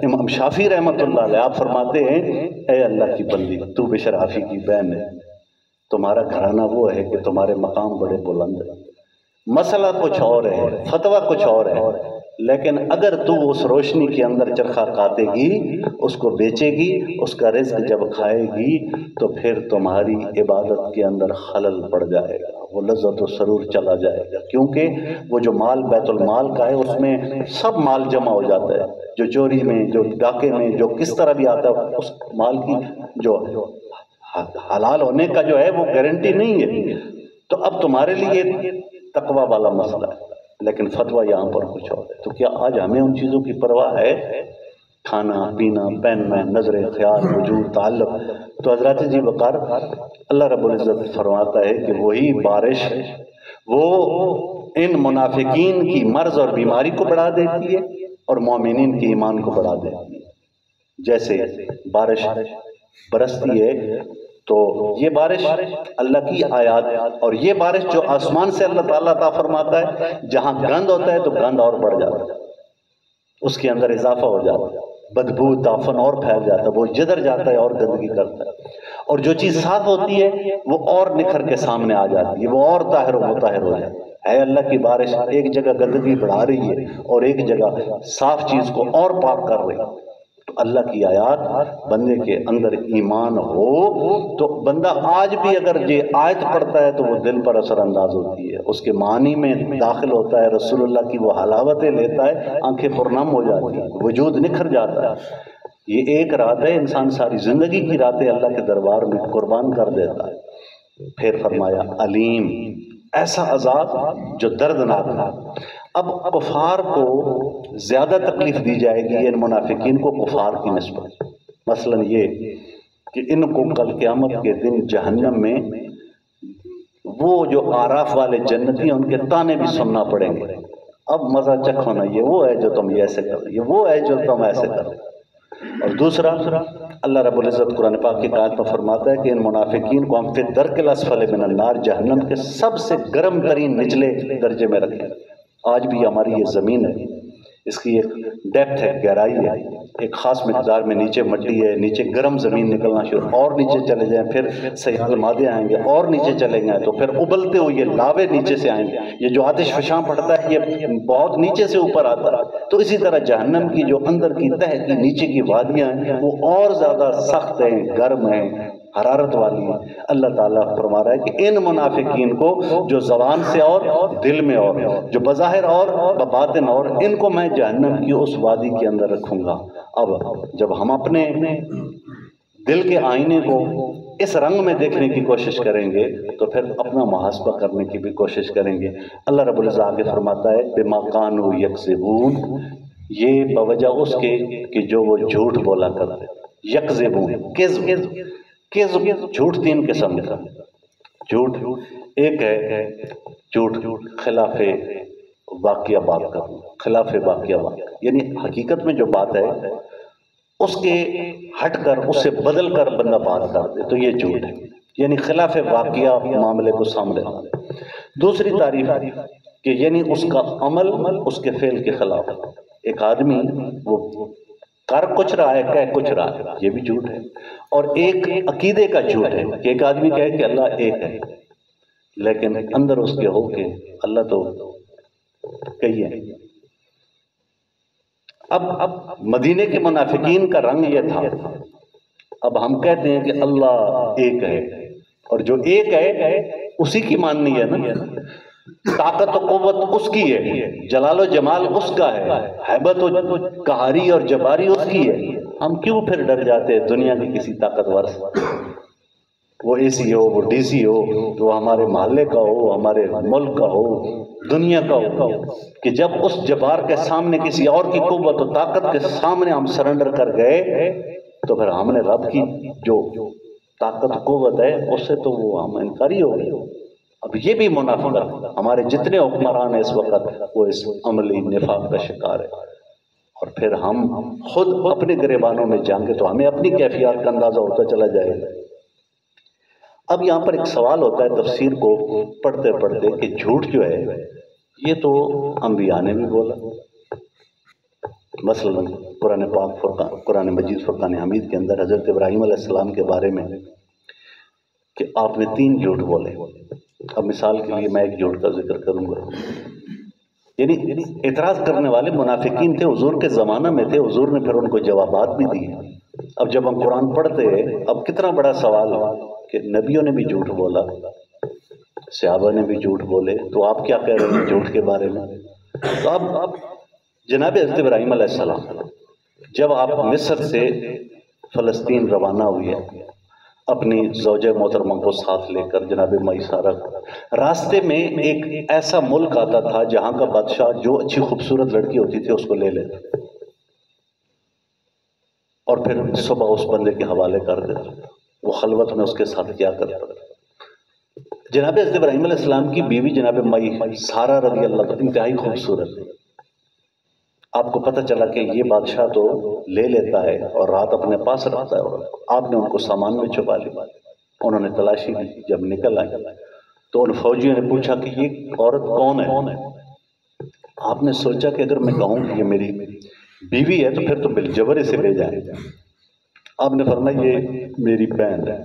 Speaker 1: امام شافعی رحمۃ اللہ علیہ آپ فرماتے ہیں اے اللہ کی بندی تو بشر حافی کی بہن ہے، تمہارا گھرانہ وہ ہے کہ تمہارے مقام بڑے بلند ہیں، مسئلہ کچھ اور ہے، فتویٰ کچھ اور ہے، لیکن اگر تو اس روشنی کے اندر چرخہ کاٹے گی، اس کو بیچے گی، اس کا رزق جب کھائے گی تو پھر تمہاری عبادت کے اندر خلل پڑ جائے گا، وہ لذت و سرور چلا جائے گا، کیونکہ وہ جو مال بیت المال کا ہے اس میں سب مال جمع ہو جاتا ہے، جو چوری میں، جو ڈاکے میں، جو کس طرح بھی آتا ہے، اس مال کی جو حلال ہونے کا جو ہے وہ گارنٹی نہیں ہے۔ تو اب تمہارے لیے تقوی والا مسئلہ ہے، لیکن فتویٰ یہاں پر کچھ اور ہے۔ تو کیا آج ہمیں ان چیزوں کی پرواہ ہے؟ کھانا پینا، پہننا، نظر خیال، وجود، تعلق۔ تو حضرات جی وقار اللہ رب العزت فرماتا ہے کہ وہی بارش وہ ان منافقین کی مرض اور بیماری کو بڑھا دیتی ہے اور مومنین کی ایمان کو بڑھا دیتی ہے۔ جیسے بارش برستی ہے تو یہ بارش اللہ کی آیات، اور یہ بارش جو آسمان سے اللہ تعالیٰ عطا فرماتا ہے، جہاں گند ہوتا ہے تو گند اور بڑھ جاتا ہے، اس کے اندر اضافہ ہو جاتا ہے، بدبو تعفن اور پھیل جاتا ہے، وہ جدر جاتا ہے اور گندگی کرتا ہے، اور جو چیز صاف ہوتی ہے وہ اور نکھر کے سامنے آ جاتی ہے، وہ اور طاہر و مطہر ہو جاتی ہے۔ اللہ کی بارش ایک جگہ گندگی بڑھا رہی ہے اور ایک جگہ صاف چیز کو اور پاک کر رہی ہے۔ تو اللہ کی آیات، بندے کے اندر ایمان ہو تو بندہ آج بھی اگر یہ آیت پڑھتا ہے تو وہ دل پر اثر انداز ہوتی ہے، اس کے معنی میں داخل ہوتا ہے، رسول اللہ کی وہ حلاوتیں لیتا ہے، آنکھیں پرنم ہو جاتی ہیں، وجود نکھر جاتا ہے۔ یہ ایک رات ہے، انسان ساری زندگی کی راتیں اللہ کے دربار میں قربان کر دیتا ہے۔ پھر فرمایا علیم، ایسا عذاب جو دردناک ہے۔ اب کفار کو زیادہ تکلیف دی جائے گی، ان منافقین کو کفار کی نسبت، مثلا یہ کہ ان کو کل قیامت کے دن جہنم میں وہ جو آراف والے جنتی ہیں ان کے تانے بھی سننا پڑیں گے، اب مزہ چکھو نا، یہ وہ ہے جو تم ایسے کرو، یہ وہ ہے جو تم ایسے کرو۔ اور دوسرا اللہ رب العزت قرآن پاک کی آیت میں فرماتا ہے کہ ان منافقین کو ہم فی الدرک الاسفل من النار، جہنم کے سب سے گرم ترین نچلے درجے میں رکھیں۔ آج بھی ہماری یہ زمین ہے، اس کی ایک ڈیپتھ ہے، گہرائی ہے، ایک خاص مقدار میں نیچے مٹی ہے، نیچے گرم زمین نکلنا شروع، اور نیچے چلے جائیں پھر سیال مادے آئیں گے، اور نیچے چلے جائیں تو پھر ابلتے ہوئے یہ لاوے نیچے سے آئیں گے، یہ جو آتش فشاں پڑتا ہے یہ بہت نیچے سے اوپر آتا ہے۔ تو اسی طرح جہنم کی جو اندر کی تہ کی نیچے کی وادیاں ہیں وہ اور زیادہ سخت ہیں، گرم ہیں، حرارت والی ہے۔ اللہ تعالیٰ فرما رہا ہے کہ ان منافقین کو جو زبان سے اور دل میں اور جو بظاہر اور بباطن اور، ان کو میں جہنم کی اس وادی کے اندر رکھوں گا۔ اب جب ہم اپنے دل کے آئینے کو اس رنگ میں دیکھنے کی کوشش کریں گے تو پھر اپنا محاسبہ کرنے کی بھی کوشش کریں گے۔ اللہ رب العزت آگے فرماتا ہے بما کانوا یکذبون، یہ بوجہ اس کے کہ جو وہ جھوٹ بولا کرتے۔ یکذبون کذب جھوٹ تین قسم کا جھوٹ، ایک ہے جھوٹ خلاف واقعہ بات کرنا، خلاف واقعہ بات، یعنی حقیقت میں جو بات ہے اس کے ہٹ کر اس سے بدل کر بندہ بات کر دے تو یہ جھوٹ ہے، یعنی خلاف واقعہ معاملے کو سامنے لانا۔ دوسری تعریف کہ یعنی اس کا عمل اس کے فعل کے خلاف، ایک آدمی وہ کر کچھ رہا ہے کہہ کچھ رہا ہے، یہ بھی جھوٹ ہے۔ اور ایک عقیدے کا جھوٹ ہے کہ ایک آدمی کہے کہ اللہ ایک ہے لیکن اندر اس کے ہو کہ اللہ تو کئی ہے۔ اب مدینے کے منافقین کا رنگ یہ تھا، اب ہم کہتے ہیں کہ اللہ ایک ہے، اور جو ایک ہے اسی کی ماننی ہے نا، طاقت و قوت اس کی ہے، جلال و جمال اس کا ہے، ہیبت و قہاری اور جباری اس کی ہے، ہم کیوں پھر ڈر جاتے ہیں دنیا کی کسی طاقتور سے؟ وہ اے سی ہو، وہ ڈی سی ہو، وہ ہمارے محلے کا ہو، ہمارے ملک کا ہو، دنیا کا ہو، کہ جب اس جبار کے سامنے کسی اور کی قوت و طاقت کے سامنے ہم سرنڈر کر گئے تو پھر ہم نے رب کی جو طاقت و قوت ہے اس سے تو وہ ہم انکاری ہو گئے۔ اب یہ بھی منافقت، ہمارے جتنے حکمران ہیں اس وقت وہ اس عملی نفاق کا شکار ہے، اور پھر ہم خود اپنے گریبانوں میں جائیں گے تو ہمیں اپنی کیفیات کا اندازہ ہوتا چلا جائے گا۔ اب یہاں پر ایک سوال ہوتا ہے تفسیر کو پڑھتے پڑھتے کہ جھوٹ جو ہے یہ تو انبیاء نے بھی بولا، مثلا قرآن پاک قرآن مجید فرقان حمید کے اندر حضرت ابراہیم علیہ السلام کے بارے میں کہ آپ نے 3 جھوٹ بولے۔ اب مثال کے لیے میں ایک جھوٹ کا ذکر کروں گا، یعنی اعتراض کرنے والے منافقین تھے، حضور کے زمانہ میں تھے، حضور نے پھر ان کو جوابات بھی دیے۔ اب جب ہم قرآن پڑھتے ہیں اب کتنا بڑا سوال کہ نبیوں نے بھی جھوٹ بولا، صحابہ نے بھی جھوٹ بولے، تو آپ کیا کہہ رہے ہیں جھوٹ کے بارے میں؟ تو اب جناب حضرت ابراہیم علیہ السلام جب آپ مصر سے فلسطین روانہ ہوئے اپنی زوجہ محترمہ کو ساتھ لے کر، جناب میسارہ، راستے میں ایک ایسا ملک آتا تھا جہاں کا بادشاہ جو اچھی خوبصورت لڑکی ہوتی تھی اس کو لے لیتا اور پھر صبح اس بندے کے حوالے کر دیتا، وہ خلوت میں اس کے ساتھ کیا کرتا تھا۔ جناب حضرت ابراہیم علیہ السلام کی بیوی جناب سارہ رضی اللہ عنہا انتہائی خوبصورت ہے۔ آپ کو پتہ چلا کہ یہ بادشاہ تو لے لیتا ہے اور رات اپنے پاس رکھتا ہے، اور آپ نے ان کو سامان میں چھپا لیا۔ انہوں نے تلاشی لی، جب نکل آئے تو ان فوجیوں نے پوچھا کہ یہ عورت کون ہے؟ آپ نے سوچا کہ اگر میں کہوں کہ یہ میری بیوی ہے تو پھر تو بالجبر اسے لے جائیں۔ آپ نے فرمایا یہ میری بہن ہے،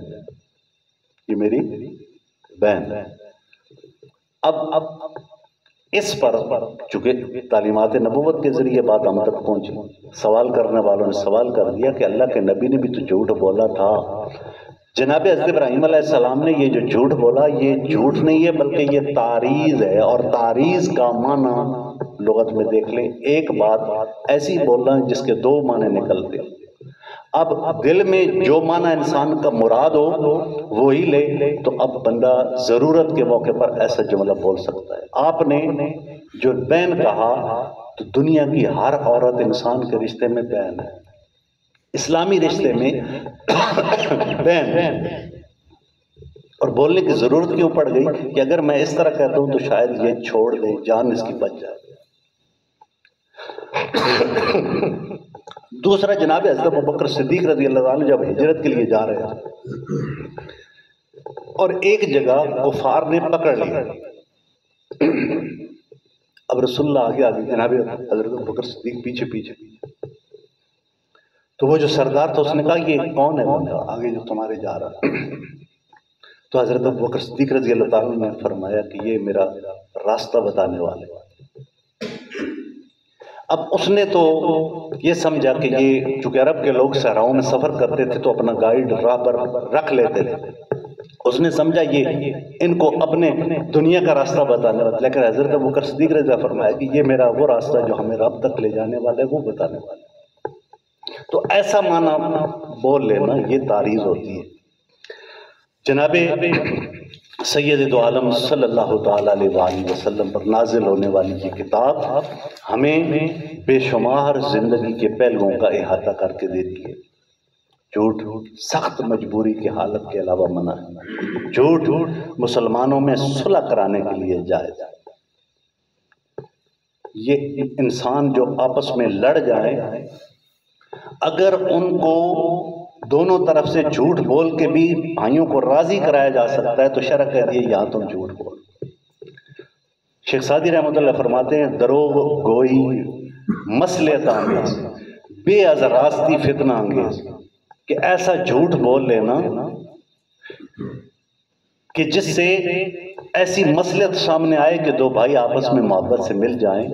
Speaker 1: یہ میری بہن ہے۔ اب اس پر چونکہ تعلیمات نبوت کے ذریعے بات ہم تک پہنچی، سوال کرنے والوں نے سوال کر دیا کہ اللہ کے نبی نے بھی تو جھوٹ بولا تھا۔ جناب حضرت ابراہیم علیہ السلام نے یہ جو جھوٹ بولا یہ جھوٹ نہیں ہے بلکہ یہ تعریض ہے، اور تعریض کا معنی لغت میں دیکھ لیں ایک بات ایسی بولنا جس کے 2 معنی نکلتے۔ اب دل میں جو معنی انسان کا مراد ہو وہی لے تو اب بندہ ضرورت کے موقع پر ایسا جملہ بول سکتا ہے۔ آپ نے جو بہن کہا تو دنیا کی ہر عورت انسان کے رشتے میں بہن ہے، اسلامی رشتے میں بہن، اور بولنے کی ضرورت کیوں پڑ گئی کہ اگر میں اس طرح کہتا ہوں تو شاید یہ چھوڑ دے، جان اس کی بچ جائے۔ دوسرا جناب حضرت ابوبکر صدیق رضی اللہ عنہ جب ہجرت کے لیے جا رہے ہیں اور ایک جگہ کفار نے پکڑ لیا، اب رسول اللہ آگے آگے، جناب حضرت ابوبکر صدیق پیچھے پیچھے، تو وہ جو سردار تھا اس نے کہا یہ کون ہے بندہ آگے جو تمہارے جا رہا؟ تو حضرت ابوبکر صدیق رضی اللہ تعالیٰ نے فرمایا کہ یہ میرا راستہ بتانے والے۔ اب اس نے تو یہ سمجھا کہ یہ چونکہ عرب کے لوگ صحراؤں میں سفر کرتے تھے تو اپنا گائیڈ راہ پر رکھ لیتے تھے، اس نے سمجھا یہ ان کو اپنے دنیا کا راستہ بتانے والا، لیکن حضرت ابوبکر صدیق رضی اللہ فرمایا کہ یہ میرا وہ راستہ جو ہمیں رب تک لے جانے والا ہے وہ بتانے والا ہے۔ تو ایسا معنی بول لینا یہ تعریض ہوتی ہے۔ جناب سید دو عالم صلی اللہ تعالیٰ علیہ وآلہ وسلم پر نازل ہونے والی یہ کتاب ہمیں بے شمار زندگی کے پہلوؤں کا احاطہ کر کے دیتی ہے۔ جھوٹ سخت مجبوری کی حالت کے علاوہ منع ہے۔ جھوٹ مسلمانوں میں صلح کرانے کے لیے جائز ہے۔ یہ انسان جو آپس میں لڑ جائیں، اگر ان کو دونوں طرف سے جھوٹ بول کے بھی بھائیوں کو راضی کرایا جا سکتا ہے تو شرع کہتی ہے یہاں تم جھوٹ بول۔ شیخ سعدی رحمۃ اللہ فرماتے ہیں دروغ گوئی مصلحت آمیز بے از راستی فتنہ انگیز، کہ ایسا جھوٹ بول لینا کہ جس سے ایسی مصلحت سامنے آئے کہ دو بھائی آپس میں محبت سے مل جائیں،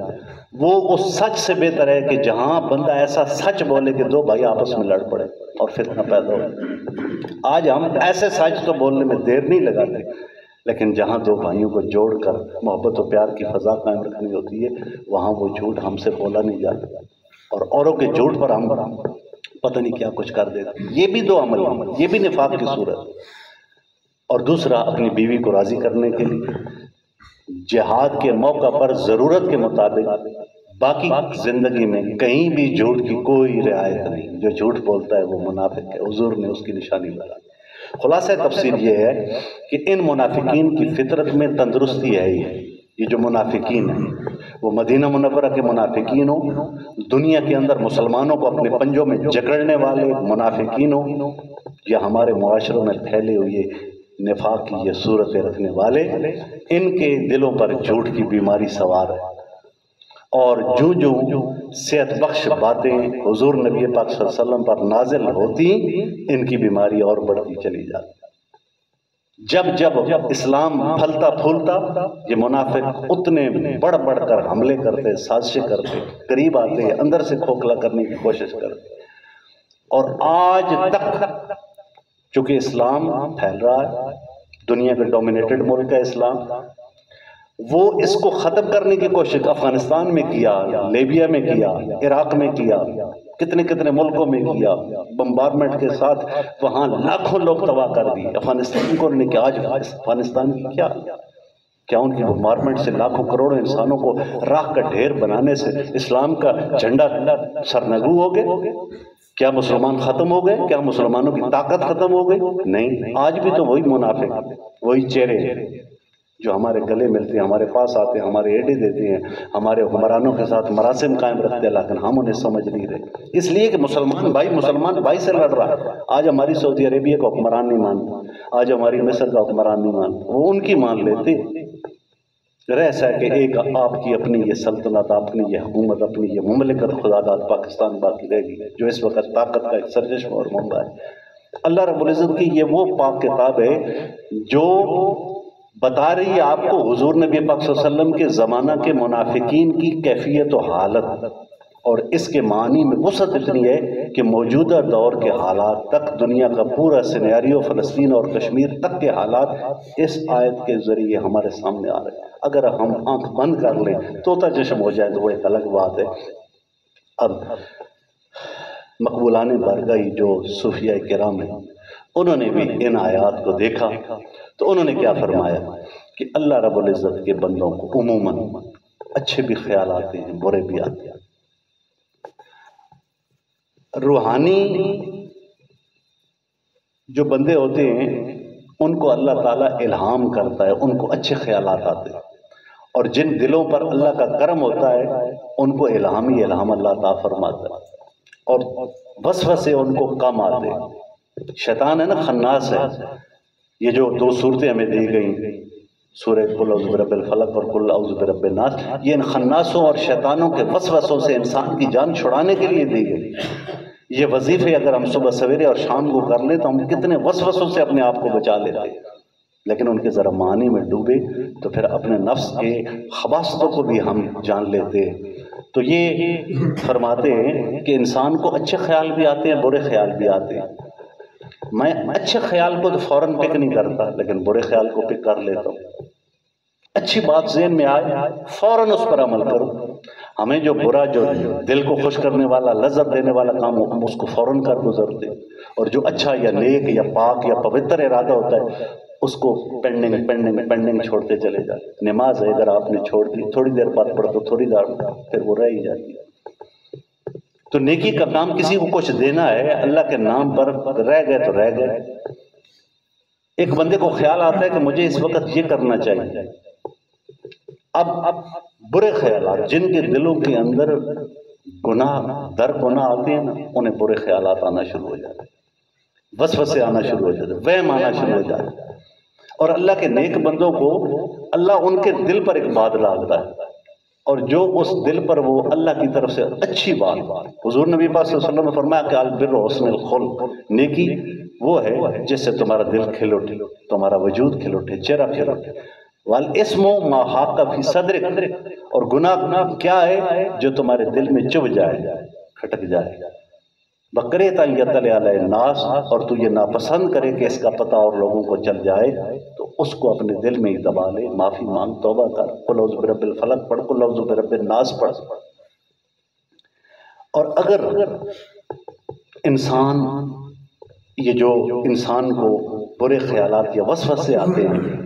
Speaker 1: وہ اس سچ سے بہتر ہے کہ جہاں بندہ ایسا سچ بولے کہ دو بھائی آپس میں لڑ پڑے اور فتنہ پیدا ہو۔ آج ہم ایسے سچ تو بولنے میں دیر نہیں لگاتے، لیکن جہاں دو بھائیوں کو جوڑ کر محبت و پیار کی فضا قائم رکھنی ہوتی ہے وہاں وہ جھوٹ ہم سے بولا نہیں جاتا، اور اوروں کے جھوٹ پر ہم پتہ نہیں کیا کچھ کر دیتے۔ یہ بھی دو عمل ہیں، یہ بھی نفاق کی صورت۔ اور دوسرا اپنی بیوی کو راضی کرنے کے لیے جہاد کے موقع پر ضرورت کے مطابق، باقی زندگی میں کہیں بھی جھوٹ کی کوئی رعایت نہیں۔ جو جھوٹ بولتا ہے وہ منافق ہے، حضور نے اس کی نشانی لگا۔ خلاصہ تفسیر یہ ہے کہ ان منافقین کی فطرت میں تندرستی ہے ہی۔ یہ جو منافقین ہیں وہ مدینہ منورہ کے منافقین ہوں، دنیا کے اندر مسلمانوں کو اپنے پنجوں میں جکڑنے والے منافقین ہوں، یا ہمارے معاشروں میں پھیلے ہوئے نفاق کی یہ صورتیں رکھنے والے، ان کے دلوں پر جھوٹ کی بیماری سوار ہے، اور جو صحت بخش باتیں حضور نبی پاک صلی اللہ علیہ وسلم پر نازل ہوتی ان کی بیماری اور بڑھتی چلی جاتی۔ جب اسلام پھلتا پھولتا یہ منافق اتنے بڑھ بڑھ کر حملے کرتے، سازشیں کرتے، قریب آتے، اندر سے کھوکھلا کرنے کی کوشش کرتے، اور آج تک چونکہ اسلام پھیل رہا ہے، دنیا کا ڈومینیٹڈ ملک ہے اسلام، وہ اس کو ختم کرنے کی کوشش افغانستان میں کیا، لیبیا میں کیا، عراق میں کیا، کتنے کتنے ملکوں میں کیا، بمبارمنٹ کے ساتھ وہاں لاکھوں لوگ تباہ کر دی افغانستان کو۔ نے کہا آج افغانستان کی کیا ان کی بمبارمنٹ سے لاکھوں کروڑوں انسانوں کو راکھ کا ڈھیر بنانے سے اسلام کا جھنڈا سرنگو ہو گئے؟ کیا مسلمان ختم ہو گئے؟ کیا مسلمانوں کی طاقت ختم ہو گئی؟ نہیں، آج بھی تو وہی منافق، وہی چہرے جو ہمارے گلے ملتے ہیں، ہمارے پاس آتے ہیں، ہمارے ایڈے دیتے ہیں، ہمارے حکمرانوں کے ساتھ مراسم قائم رکھتے ہیں، لیکن ہم انہیں سمجھ نہیں رہے، اس لیے کہ مسلمان بھائی سے لڑ رہا ہے۔ آج ہماری سعودی عربیہ کا حکمران نہیں مانتا، آج ہماری مصر کا حکمران نہیں مانتا، وہ ان کی مان لیتے رہ سا کہ ایک آپ کی اپنی یہ سلطنت، اپنی یہ حکومت، اپنی یہ مملکت خدا داد پاکستان باقی رہے گی، جو اس وقت طاقت کا ایک سرچشمہ اور منبع ہے۔ اللہ رب العزت کی یہ وہ پاک کتاب ہے جو بتا رہی ہے آپ کو حضور نبی پاک صلی اللہ علیہ وسلم کے زمانہ کے منافقین کی کیفیت و حالت، اور اس کے معنی میں وسعت اتنی ہے کہ موجودہ دور کے حالات تک، دنیا کا پورا سینیریو، فلسطین اور کشمیر تک کے حالات اس آیت کے ذریعے ہمارے سامنے آ رہے ہیں۔ اگر ہم آنکھ بند کر لیں طوطا چشم ہو جائے تو وہ ایک الگ بات ہے۔ اب مقبولان بارگاہی جو صوفیاء کرام ہیں انہوں نے بھی ان آیات کو دیکھا تو انہوں نے کیا فرمایا کہ اللہ رب العزت کے بندوں کو عموماً اچھے بھی خیال آتے ہیں، برے بھی آتے ہیں۔ روحانی جو بندے ہوتے ہیں ان کو اللہ تعالیٰ الہام کرتا ہے، ان کو اچھے خیالات آتے ہیں، اور جن دلوں پر اللہ کا کرم ہوتا ہے ان کو الہام ہی الہام اللہ تعالیٰ فرماتا ہے، اور وسوسے ان کو کم آتے ہیں۔ شیطان ہے نا، خناس ہے۔ یہ جو دو صورتیں ہمیں دی گئیں، سورہ قل اعوذ برب الفلق اور قل اعوذ برب الناس، یہ ان خناسوں اور شیطانوں کے وسوسوں سے انسان کی جان چھڑانے کے لیے دی گئی۔ یہ وظیفے اگر ہم صبح سویرے اور شام کو کر لیں تو ہم کتنے وسوسوں سے اپنے آپ کو بچا لیتے ہیں، لیکن ان کے ذرا معنی میں ڈوبے تو پھر اپنے نفس کے خباثتوں کو بھی ہم جان لیتے ہیں۔ تو یہ فرماتے ہیں کہ انسان کو اچھے خیال بھی آتے ہیں، برے خیال بھی آتے ہیں۔ میں اچھے خیال کو تو فوراً پک نہیں کرتا، لیکن برے خیال کو پک کر لیتا ہوں۔ اچھی بات ذہن میں آئے فوراً اس پر عمل کرو۔ ہمیں جو برا، جو دل کو خوش کرنے والا، لذت دینے والا کام ہو، ہم اس کو فوراً کر گزرتے، اور جو اچھا یا نیک یا پاک یا پوتر ارادہ ہوتا ہے اس کو پینڈنگ پینڈنگ پینڈنگ چھوڑتے چلے جاتے۔ نماز ہے، اگر آپ نے چھوڑ دی، تھوڑی دیر بعد پڑھ تو تھوڑی دیر پھر وہ رہ ہی جاتی ہے۔ تو نیکی کا کام کسی کو کچھ دینا ہے، اللہ کے نام پر رہ گئے تو رہ گئے۔ ایک بندے کو خیال آتا ہے کہ مجھے اس وقت یہ کرنا چاہیے، اب برے خیالات جن کے دلوں کے اندر گناہ در گناہ آتے ہیں نا، انہیں برے خیالات آنا شروع ہو جاتے ہیں، وسوسے آنا شروع ہو جاتے ہیں، وہم آنا شروع ہو جاتے ہیں، اور اللہ کے نیک بندوں کو اللہ ان کے دل پر ایک بات ڈالتا ہے، اور جو اس دل پر وہ اللہ کی طرف سے اچھی بات، حضور نبی پاک صلی اللہ علیہ وسلم نے فرمایا کہ البر حسن الخلق، نیکی وہ ہے جس سے تمہارا دل کھل اٹھے، تمہارا وجود کھل اٹھے، چہرہ کھل اٹھے۔ والاسم ما حاق فی صدرک، اور گناہ کیا ہے جو تمہارے دل میں چبھ جائے، کھٹک جائے۔ بکریتا یطلع علی الناس، اور تو یہ ناپسند کرے کہ اس کا پتہ اور لوگوں کو چل جائے، تو اس کو اپنے دل میں ہی دبا لے، معافی مانگ، توبہ کر، قل اعوذ برب الفلق پڑھ، قل اعوذ برب الناس پڑھ۔ اور اگر انسان، یہ جو انسان کو برے خیالات یا وسوسے آتے ہیں،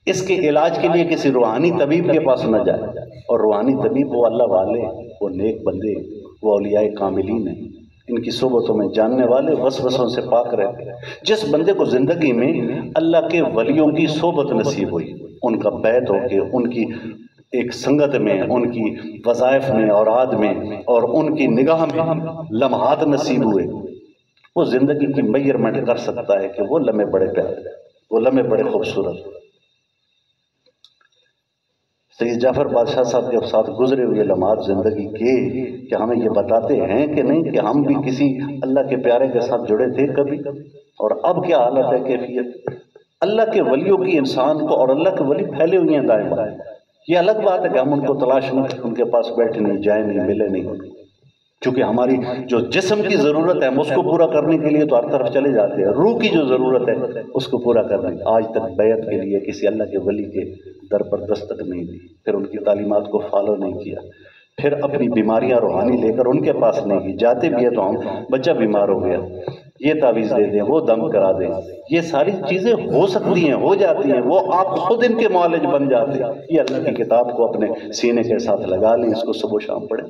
Speaker 1: اس کے علاج کے لیے کسی روحانی طبیب کے پاس نہ جائے، اور روحانی طبیب وہ اللہ والے، وہ نیک بندے، وہ اولیاء کاملین ہیں، ان کی صحبتوں میں جاننے والے، وسوسوں سے پاک رہتے ہیں۔ جس بندے کو زندگی میں اللہ کے ولیوں کی صحبت نصیب ہوئی، ان کا بیعت ہو کے، ان کی ایک سنگت میں، ان کی وظائف میں، اوراد میں، اور ان کی نگاہ میں لمحات نصیب ہوئے، وہ زندگی کی میئرمنٹ کر سکتا ہے کہ وہ لمحے بڑے پیارے، وہ لمحے بڑے خوبصورت۔ سید جعفر بادشاہ صاحب کے ساتھ گزرے ہوئے لمحات زندگی کے کہ ہمیں یہ بتاتے ہیں کہ نہیں کہ ہم بھی کسی اللہ کے پیارے کے ساتھ جڑے تھے کبھی، اور اب کیا حالت ہے، کیفیت۔ اللہ کے ولیوں کی انسان کو، اور اللہ کے ولی پھیلے ہوئے ہیں دائیں بائیں، یہ الگ بات ہے کہ ہم ان کو تلاش نہ کریں، ان کے پاس بیٹھے نہیں، جائیں نہیں، ملے نہیں، چونکہ ہماری جو جسم کی ضرورت ہے ہم اس کو پورا کرنے کے لیے تو ہر طرف چلے جاتے ہیں، روح کی جو ضرورت ہے اس کو پورا کرنے آج تک بیعت کے لیے کسی اللہ کے ولی کے در پر دستک نہیں دی، پھر ان کی تعلیمات کو فالو نہیں کیا، پھر اپنی بیماریاں روحانی لے کر ان کے پاس نہیں کی، جاتے بھی ہے تو ہم بچہ بیمار ہو گیا، یہ تعویذ دے دیں، وہ دم کرا دیں، یہ ساری چیزیں ہو سکتی ہیں، ہو جاتی ہیں، وہ آپ خود ان کے معالج بن جاتے ہیں۔ یہ اللہ کی کتاب کو اپنے سینے کے ساتھ لگا لیں، اس کو صبح و شام پڑھیں،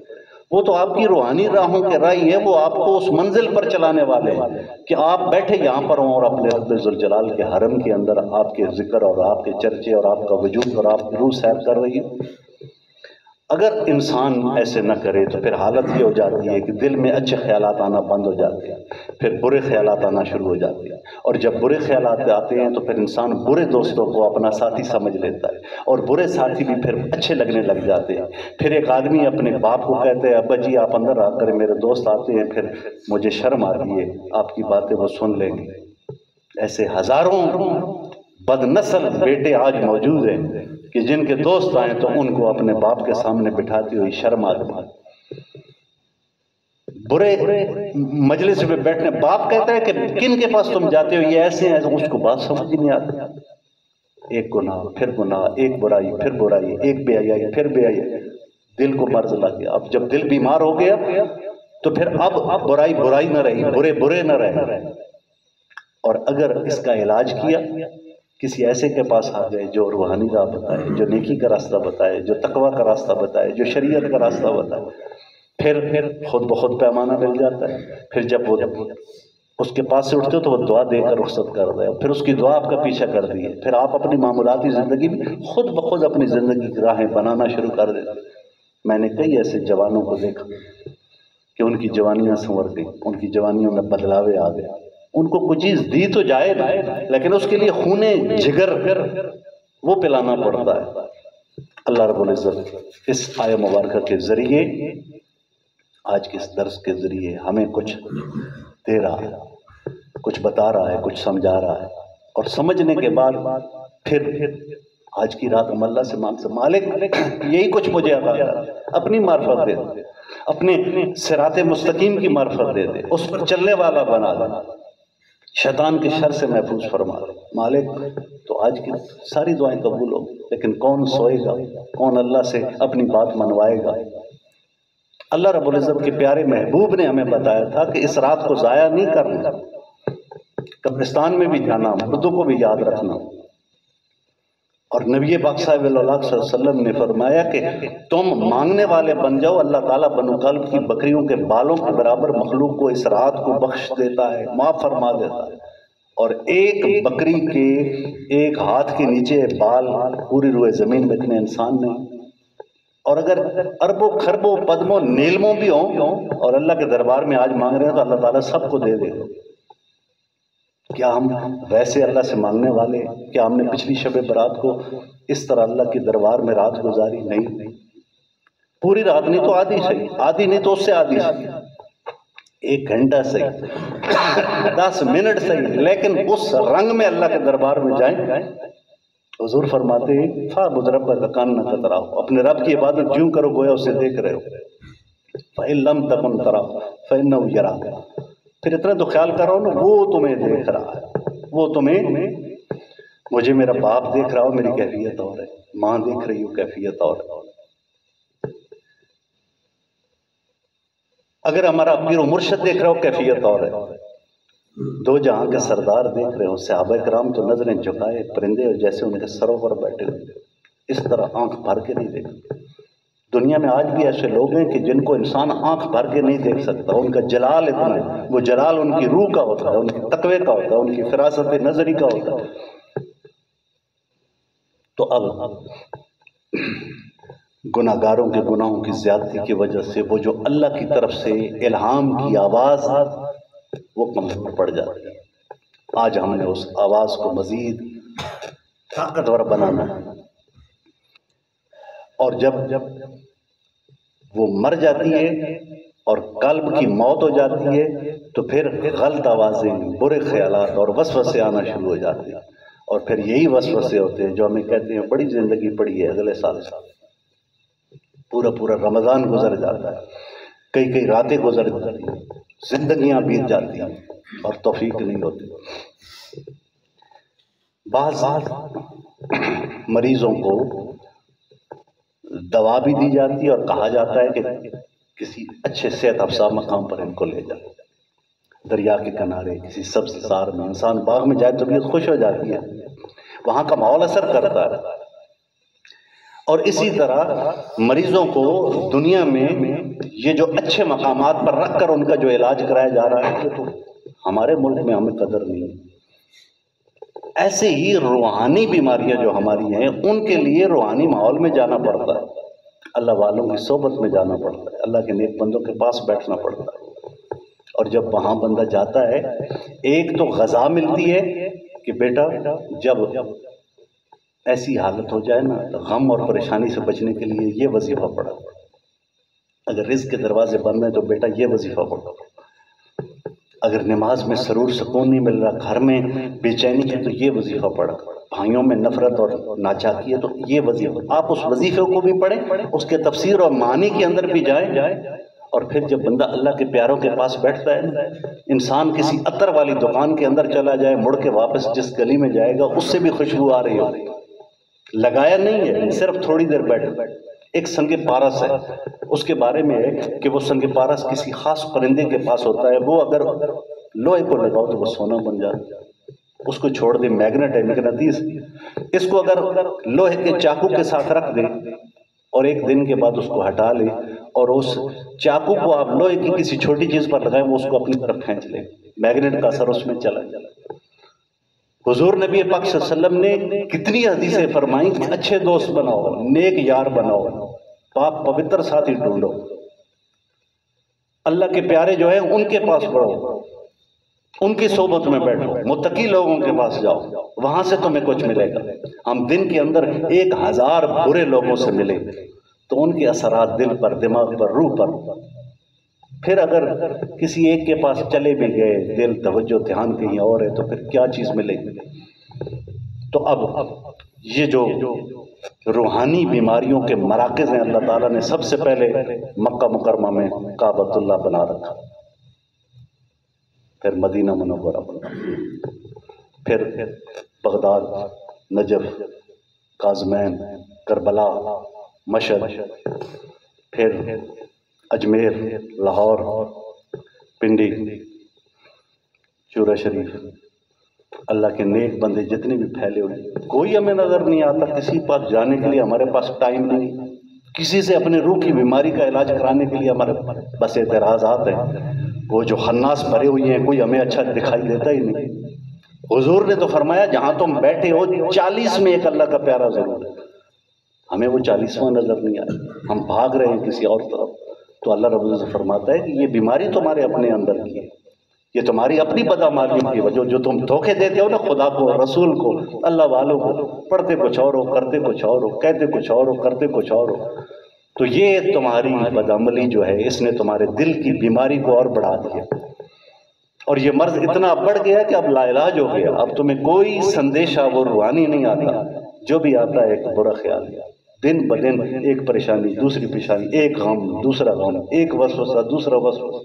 Speaker 1: وہ تو آپ کی روحانی راہوں کے راہی ہے، وہ آپ کو اس منزل پر چلانے والے ہیں کہ آپ بیٹھے یہاں پر ہوں اور اپنے رب ذوالجلال کے حرم کے اندر آپ کے ذکر اور آپ کے چرچے اور آپ کا وجود اور آپ کی روح سیر کر رہی ہے۔ اگر انسان ایسے نہ کرے تو پھر حالت یہ ہو جاتی ہے کہ دل میں اچھے خیالات آنا بند ہو جاتے ہیں، پھر برے خیالات آنا شروع ہو جاتے ہیں، اور جب برے خیالات آتے ہیں تو پھر انسان برے دوستوں کو اپنا ساتھی سمجھ لیتا ہے، اور برے ساتھی بھی پھر اچھے لگنے لگ جاتے ہیں۔ پھر ایک آدمی اپنے باپ کو کہتے ہیں ابا جی آپ اندر آ کر، میرے دوست آتے ہیں، پھر مجھے شرم آتی ہے، آپ کی باتیں وہ سن لیں گے۔ ایسے ہزاروں بد نسل بیٹے آج موجود ہیں کہ جن کے دوست آئیں تو ان کو اپنے باپ کے سامنے بٹھاتی ہوئی شرم آتی ہے۔ برے مجلس میں بیٹھنے، باپ کہتا ہے کہ کن کے پاس تم جاتے ہو، یہ ایسے ہیں، اس کو بات سمجھ ہی نہیں آتی۔ ایک گناہ پھر گناہ، ایک برائی پھر برائی، ایک بے حیائی پھر بے حیائی، دل کو مرض لگ گیا۔ اب جب دل بیمار ہو گیا تو پھر اب برائی برائی نہ رہی، برے برے نہ رہے۔ اور اگر اس کا علاج کیا، کسی ایسے کے پاس آ گئے جو روحانی راہ بتائے، جو نیکی کا راستہ بتائے، جو تقوی کا راستہ بتائے، جو شریعت کا راستہ بتائے، پھر خود بخود پیمانہ مل جاتا ہے۔ پھر جب وہ اس کے پاس سے اٹھتے ہو تو وہ دعا دے کر رخصت کر دے، پھر اس کی دعا آپ کا پیچھا کر دی ہے، پھر آپ اپنی معمولاتی زندگی میں خود بخود اپنی زندگی کی راہیں بنانا شروع کر دیتے۔ میں نے کئی ایسے جوانوں کو دیکھا کہ ان کی جوانیاں سنور گئی، ان کی جوانیوں میں بدلاوے آ گئے، ان کو کوئی چیز دی تو جائے لیکن اس کے لیے خونے جگر وہ پلانا پڑتا ہے۔ اللہ رب العزت اس آیہ مبارکہ کے ذریعے، آج کے اس درس کے ذریعے ہمیں کچھ دے رہا ہے، کچھ بتا رہا ہے، کچھ سمجھا رہا ہے، اور سمجھنے کے بعد پھر آج کی رات ہم اللہ سے مانگ سے مالک یہی کچھ مجھے عطا کر، اپنی معرفت دے دے، اپنے صراط مستقیم کی معرفت دے دے، اس پر چلنے والا بنا دے، شیطان کے شر سے محفوظ فرما۔ مالک تو آج کی ساری دعائیں قبول ہو، لیکن کون سوئے گا، کون اللہ سے اپنی بات منوائے گا؟ اللہ رب العزت کے پیارے محبوب نے ہمیں بتایا تھا کہ اس رات کو ضائع نہیں کرنا، قبرستان میں بھی جانا، مردوں کو بھی یاد رکھنا۔ اور نبی پاک صلی اللہ علیہ وسلم نے فرمایا کہ تم مانگنے والے بن جاؤ، اللہ تعالیٰ بنو کلب کی بکریوں کے بالوں کے برابر مخلوق کو اس رات کو بخش دیتا ہے، معاف فرما دیتا ہے۔ اور ایک بکری کے ایک ہاتھ کے نیچے بال پوری روئے زمین میں اتنے انسان نہیں، اور اگر اربوں خربوں پدموں نیلموں بھی ہوں اور اللہ کے دربار میں آج مانگ رہے ہیں تو اللہ تعالیٰ سب کو دے دے گا۔ کیا ہم ویسے اللہ سے مانگنے والے؟ کیا ہم نے پچھلی شب برات کو اس طرح اللہ کے دربار میں رات گزاری؟ نہیں، پوری رات نہیں تو آدھی صحیح، آدھی نہیں تو اس سے آدھی صحیح، 1 گھنٹہ صحیح، 10 منٹ صحیح، لیکن اس رنگ میں اللہ کے دربار میں جائیں۔ حضور فرماتے ہیں فَاعْبُدْ رَبَّكَ كَأَنَّكَ تَرَاهُ، اپنے رب کی عبادت یوں کرو گویا اسے دیکھ رہے ہو۔ فَإِن لَمْ تَكُنْ تَرَاهُ فَإِنَّهُ يَرَاكَ، پھر اتنا تو خیال کرو نا، وہ تمہیں دیکھ رہا ہے، وہ تمہیں، مجھے میرا باپ دیکھ رہا ہو، میری کیفیت اور ہے، ماں دیکھ رہی ہو، کیفیت اور ہے، اگر ہمارا پیر و مرشد دیکھ رہا ہو، کیفیت اور ہے، دو جہاں کے سردار دیکھ رہے ہو، صحابہ کرام تو نظریں جھکائے پرندے جیسے ان کے سروں پر بیٹھے ہوئے، اس طرح آنکھ بھر کے نہیں دیکھتے۔ دنیا میں آج بھی ایسے لوگ ہیں کہ جن کو انسان آنکھ بھر کے نہیں دیکھ سکتا، ان کا جلال اتنا ہے، وہ جلال ان کی روح کا ہوتا ہے، ان کے تقوی کا ہوتا ہے، ان کی فراست نظری کا ہوتا ہے۔ تو اب گناہ گاروں کے گناہوں کی زیادتی کی وجہ سے وہ جو اللہ کی طرف سے الہام کی آواز وہ کمزور پڑ جاتی ہے۔ آج ہم نے اس آواز کو مزید طاقتور بنانا ہے، اور جب وہ مر جاتی ہے اور قلب کی موت ہو جاتی ہے تو پھر غلط آوازیں، برے خیالات اور وسوسے آنا شروع ہو جاتے ہیں، اور پھر یہی وسوسے ہوتے ہیں جو ہمیں کہتے ہیں بڑی زندگی پڑی ہے، اگلے سال پورا رمضان گزر جاتا ہے، کئی راتیں گزر جاتی ہیں، زندگیاں بیت جاتی ہیں اور توفیق نہیں ہوتی۔ بعض مریضوں کو دوا بھی دی جاتی ہے اور کہا جاتا ہے کہ کسی اچھے صحت افزا مقام پر ان کو لے جائے، دریا کے کنارے کسی سبززار میں، انسان باغ میں جائے تو طبیعت خوش ہو جاتی ہے، وہاں کا ماحول اثر کرتا ہے۔ اور اسی طرح مریضوں کو دنیا میں یہ جو اچھے مقامات پر رکھ کر ان کا جو علاج کرایا جا رہا ہے تو ہمارے ملک میں ہمیں قدر نہیں ہے۔ ایسے ہی روحانی بیماریاں جو ہماری ہیں ان کے لیے روحانی ماحول میں جانا پڑتا ہے، اللہ والوں کی صحبت میں جانا پڑتا ہے، اللہ کے نیک بندوں کے پاس بیٹھنا پڑتا ہے، اور جب وہاں بندہ جاتا ہے ایک تو غذا ملتی ہے کہ بیٹا جب ایسی حالت ہو جائے نا تو غم اور پریشانی سے بچنے کے لیے یہ وظیفہ پڑھا، اگر رزق کے دروازے بند ہیں تو بیٹا یہ وظیفہ پڑھو، اگر نماز میں سرور سکون نہیں مل رہا، گھر میں بے چینی ہے تو یہ وظیفہ پڑھا، بھائیوں میں نفرت اور ناچاکی ہے تو یہ وظیفہ، آپ اس وظیفے کو بھی پڑھیں، اس کے تفسیر اور معنی کے اندر بھی جائیں، اور پھر جب بندہ اللہ کے پیاروں کے پاس بیٹھتا ہے، انسان کسی عطر والی دکان کے اندر چلا جائے، مڑ کے واپس جس گلی میں جائے گا اس سے بھی خوشبو آ رہی ہو، لگایا نہیں ہے، صرف تھوڑی دیر بیٹھ۔ ایک سنگ پارس ہے، اس کے بارے میں ہے کہ وہ سنگ پارس کسی خاص پرندے کے پاس ہوتا ہے، وہ اگر لوہے کو لگاؤ تو وہ سونا بن جاتا ہے، اس کو چھوڑ دے، میگنیٹ ہے، مغناطیس، اس کو اگر لوہے کے چاقو کے ساتھ رکھ دے اور ایک دن کے بعد اس کو ہٹا لے اور اس چاقو کو آپ لوہے کی کسی چھوٹی چیز پر لگائیں وہ اس کو اپنی طرف کھینچ لے، میگنیٹ کا اثر اس میں چلا جائے۔ حضور نبی پاک صلی اللہ علیہ وسلم نے کتنی حدیثیں فرمائیں کہ اچھے دوست بناؤ، نیک یار بناؤ، پاک پوتر ساتھی ڈھونڈو، اللہ کے پیارے جو ہیں ان کے پاس پڑھو، ان کی صحبت میں بیٹھو، متقی لوگوں کے پاس جاؤ، وہاں سے تمہیں کچھ ملے گا۔ ہم دن کے اندر 1000 برے لوگوں سے ملے تو ان کے اثرات دل پر، دماغ پر، روح پر، پھر اگر کسی ایک کے پاس چلے بھی گئے، دل توجہ دھیان کہیں اور ہے تو پھر کیا چیز ملے گی؟ تو اب یہ جو روحانی بیماریوں کے مراکز ہیں اللہ تعالیٰ نے سب سے پہلے مکہ مکرمہ میں کعبۃ اللہ بنا رکھا، پھر مدینہ منورہ بنا، پھر بغداد، نجف، کاظمین، کربلا، مشہد، پھر اجمیر، لاہور، پنڈی، چورا شریف، اللہ کے نیک بندے جتنے بھی پھیلے ہوئے، کوئی ہمیں نظر نہیں آتا، کسی پاس جانے کے لیے ہمارے پاس ٹائم نہیں، کسی سے اپنے روح کی بیماری کا علاج کرانے کے لیے ہمارے بس اعتراضات ہیں، وہ جو خناس بھرے ہوئے ہیں، کوئی ہمیں اچھا دکھائی دیتا ہی نہیں۔ حضور نے تو فرمایا جہاں تم بیٹھے ہو 40 میں ایک اللہ کا پیارا ضرور ہے، ہمیں وہ 40واں نظر نہیں آیا، ہم بھاگ رہے ہیں کسی اور طرف۔ تو اللہ رب العزت فرماتا ہے کہ یہ بیماری تمہارے اپنے اندر کی ہے، یہ تمہاری اپنی بدعمالیوں کی وجہ، جو تم دھوکے دیتے ہو نا خدا کو، رسول کو، اللہ والوں کو، پڑھتے کچھ اور ہو، کرتے کچھ اور ہو، کہتے کچھ اور ہو، کرتے کچھ اور ہو، تو یہ تمہاری بدعملی جو ہے اس نے تمہارے دل کی بیماری کو اور بڑھا دیا، اور یہ مرض اتنا بڑھ گیا کہ اب لا علاج ہو گیا، اب تمہیں کوئی سندیشہ وہ روحانی نہیں آتا، جو بھی آتا ہے ایک برا خیال ہے، دن بدن ایک پریشانی دوسری پریشانی، ایک غم دوسرا غم، ایک وسوسہ دوسرا وسوسہ۔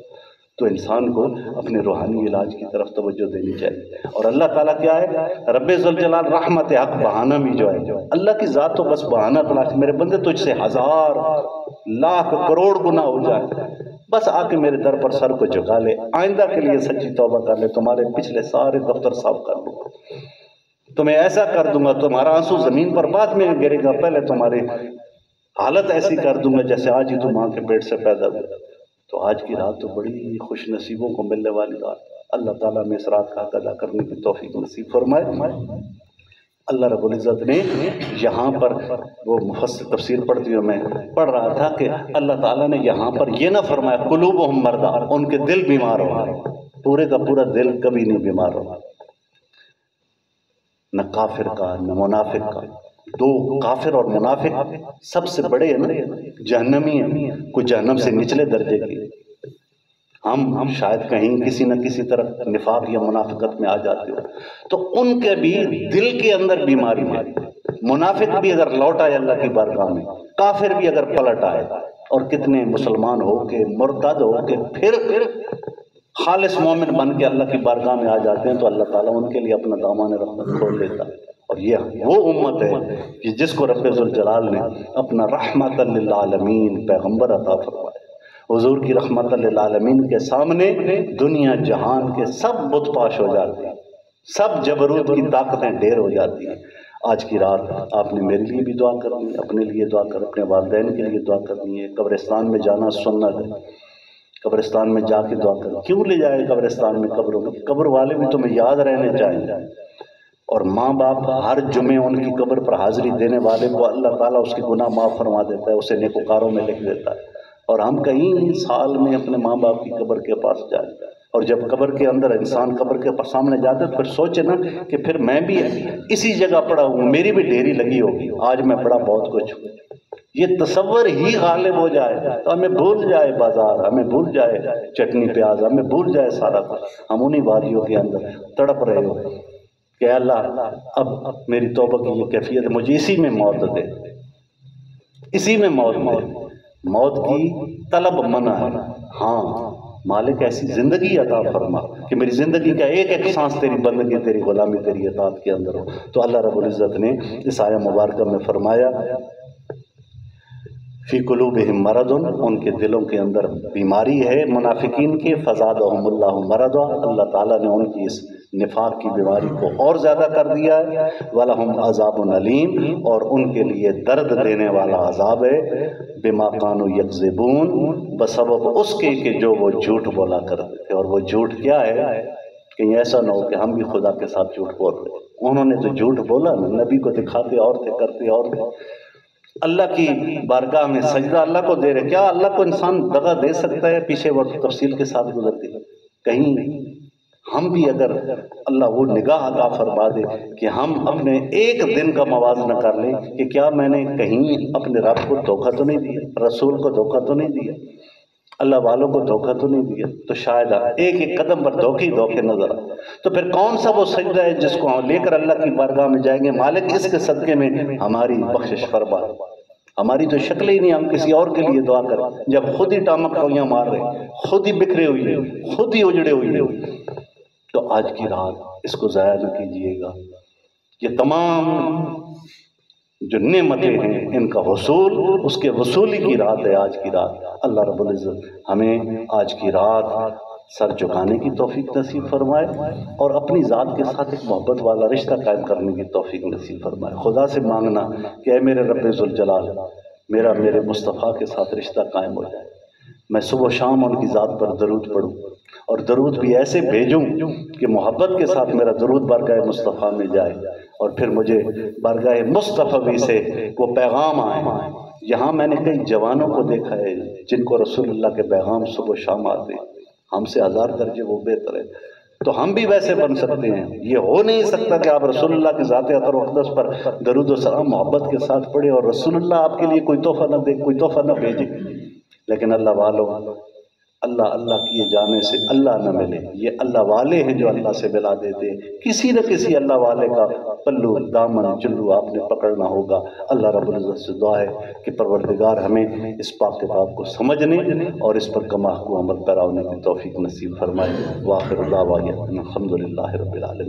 Speaker 1: تو انسان کو اپنے روحانی علاج کی طرف توجہ دینی چاہیے۔ اور اللہ تعالیٰ کیا ہے؟ رب ذوالجلال رحمت حق بہانہ بھی جو ہے، اللہ کی ذات تو بس بہانہ تلاش، میرے بندے تجھ سے 1000 لاکھ کروڑ گنا ہو جائے، بس آ کے میرے در پر سر کو جھکا لے، آئندہ کے لیے سچی توبہ کر لے، تمہارے پچھلے سارے دفتر صاف کر دوں گا، تمہیں ایسا کر دوں گا، تمہارا آنسو زمین پر بعد میں گرے گا، پہلے تمہاری حالت ایسی کر دوں گا جیسے آج ہی تم ماں کے پیٹ سے پیدا ہوئے۔ تو آج کی رات تو بڑی خوش نصیبوں کو ملنے والی رات، اللہ تعالیٰ میں اس رات کا حق ادا کرنے کی توفیق نصیب فرمائے۔ اللہ رب العزت نے یہاں پر وہ مفسر تفسیر پڑھتی ہوں میں پڑھ رہا تھا کہ اللہ تعالیٰ نے یہاں پر یہ نہ فرمایا قلوبہم مردہ، ان کے دل بیمار ہو، پورے کا پورا دل کبھی نہیں بیمار ہو، نہ کافر کا نہ منافق کا۔ دو کافر اور منافق سب سے بڑے ہیں نا جہنمی ہیں، کوئی جہنم سے نچلے درجے کی، ہم شاید کہیں کسی نہ کسی طرح نفاق یا منافقت میں آ جاتے ہو، تو ان کے بھی دل کے اندر بیماری ہے۔ منافق بھی اگر لوٹ آئے اللہ کی بارگاہ میں، کافر بھی اگر پلٹ آئے، اور کتنے مسلمان ہو کے مرتد ہو کے پھر خالص مومن بن کے اللہ کی بارگاہ میں آ جاتے ہیں، تو اللہ تعالیٰ ان کے لیے اپنا دامان رحمت کھول دیتا ہے۔ اور یہ وہ امت ہے کہ جس کو رب ذوالجلال نے اپنا رحمت للعالمین پیغمبر عطا فرمایا۔ حضور کی رحمت للعالمین کے سامنے دنیا جہان کے سب بت پاش ہو جاتے ہیں، سب جبروت کی طاقتیں ڈھیر ہو جاتی ہیں۔ آج کی رات آپ نے میرے لیے بھی دعا کرنی ہے، اپنے لیے دعا کر، اپنے والدین کے لیے دعا کرنی ہے۔ قبرستان میں جانا سنت ہے، قبرستان میں جا کے دعا کریں۔ کیوں لے جائے قبرستان میں؟ قبروں میں قبر والے بھی تمہیں یاد رہنے چاہیے، اور ماں باپ ہر جمعے ان کی قبر پر حاضری دینے والے کو اللہ تعالیٰ اس کے گناہ معاف فرما دیتا ہے، اسے نیکوکاروں میں لکھ دیتا ہے۔ اور ہم کہیں سال میں اپنے ماں باپ کی قبر کے پاس جائیں، اور جب قبر کے اندر انسان قبر کے سامنے جاتے تو پھر سوچے نا کہ پھر میں بھی اسی جگہ پڑا ہوں، میری بھی ڈھیری لگی ہوگی، آج میں بڑا بہت کچھ ہوں۔ یہ تصور ہی غالب ہو جائے تو ہمیں بھول جائے بازار، ہمیں بھول جائے چٹنی پیاز، ہمیں بھول جائے سارا کچھ، ہم انہی وادیوں کے اندر تڑپ رہے ہو کہ اللہ اب میری توبہ کی یہ کیفیت ہے، مجھے اسی میں موت دے، اسی میں موت دے۔ موت کی طلب منع ہے، ہاں مالک ایسی زندگی عطا فرما کہ میری زندگی کا ایک ایک سانس تیری بندگی، تیری غلامی، تیری اطاعت کے اندر ہو۔ تو اللہ رب العزت نے اس آیہ مبارکہ میں فرمایا فی قلوبہم مرض، ان کے دلوں کے اندر بیماری ہے منافقین کے، فزادہم اللہ مرضا، اللہ تعالیٰ نے ان کی اس نفاق کی بیماری کو اور زیادہ کر دیا ہے، وَلَهُمْ عَذَابٌ علیم، اور ان کے لیے درد دینے والا عذاب ہے، بِمَا كَانُوا يَكْذِبُونَ، بسبب اس کے کہ جو وہ جھوٹ بولا کرتے تھے۔ اور وہ جھوٹ کیا ہے؟ کہیں ایسا نہ ہو کہ ہم بھی خدا کے ساتھ جھوٹ بول رہے، انہوں نے تو جھوٹ بولا نا، نبی کو دکھاتے اور تھے، کرتے اور تھے، اللہ کی بارگاہ میں سجدہ اللہ کو دے رہے، کیا اللہ کو انسان دغا دے سکتا ہے؟ پیچھے وقت تفصیل کے ساتھ گزرتی ہے، کہیں ہم بھی اگر اللہ وہ نگاہ عطا فرما دے کہ ہم اپنے ایک دن کا موازنہ کر لیں کہ کیا میں نے کہیں اپنے رب کو دھوکہ تو نہیں دیا، رسول کو دھوکہ تو نہیں دیا، اللہ والوں کو دھوکہ تو نہیں دیا، تو شاید ایک ایک قدم پر دھوکے نظر آئے۔ تو پھر کون سا وہ سجدہ ہے جس کو ہم لے کر اللہ کی بارگاہ میں جائیں گے، مالک اس کے صدقے میں ہماری بخشش فرما۔ ہماری تو شکل ہی نہیں، ہم کسی اور کے لیے دعا کریں جب خود ہی ٹامک کویاں مار رہے، خود ہی بکھرے ہوئے، خود ہی اجڑے ہوئے۔ تو آج کی رات اس کو ضائع نہ کیجیے گا، یہ تمام جو نعمتیں ہیں ان کا حصول، اس کے وصولی کی رات ہے آج کی رات۔ اللہ رب العزت ہمیں آج کی رات سر جھکانے کی توفیق نصیب فرمائے اور اپنی ذات کے ساتھ ایک محبت والا رشتہ قائم کرنے کی توفیق نصیب فرمائے۔ خدا سے مانگنا کہ اے میرے رب ذوالجلال، میرے مصطفیٰ کے ساتھ رشتہ قائم ہو جائے، میں صبح و شام ان کی ذات پر درود پڑھوں اور درود بھی ایسے بھیجوں کہ محبت کے ساتھ میرا درود بارگاہ مصطفیٰ میں جائے، اور پھر مجھے بارگاہ مصطفی سے وہ پیغام آئے۔ یہاں میں نے کئی جوانوں کو دیکھا ہے جن کو رسول اللہ کے پیغام صبح و شام آتے ہیں، ہم سے 1000 درجے وہ بہتر ہے، تو ہم بھی ویسے بن سکتے ہیں۔ یہ ہو نہیں سکتا کہ آپ رسول اللہ کی ذات اطہر و اقدس پر درود و سلام محبت کے ساتھ پڑھیں اور رسول اللہ آپ کے لیے کوئی تحفہ نہ دے، کوئی تحفہ نہ بھیجے، لیکن اللہ والوں، اللہ کیے جانے سے اللہ نہ ملے۔ یہ اللہ والے ہیں جو اللہ سے ملا دیتے ہیں۔ کسی نہ کسی اللہ والے کا پلو، دامن، چلو آپ نے پکڑنا ہوگا۔ اللہ رب العزت سے دعا ہے کہ پروردگار ہمیں اس پاک کتاب کو سمجھنے اور اس پر کما حقوق عمل پیرا ہونے کی توفیق نصیب فرمائے۔ وآخر دعوانا الحمدللہ رب العالمین۔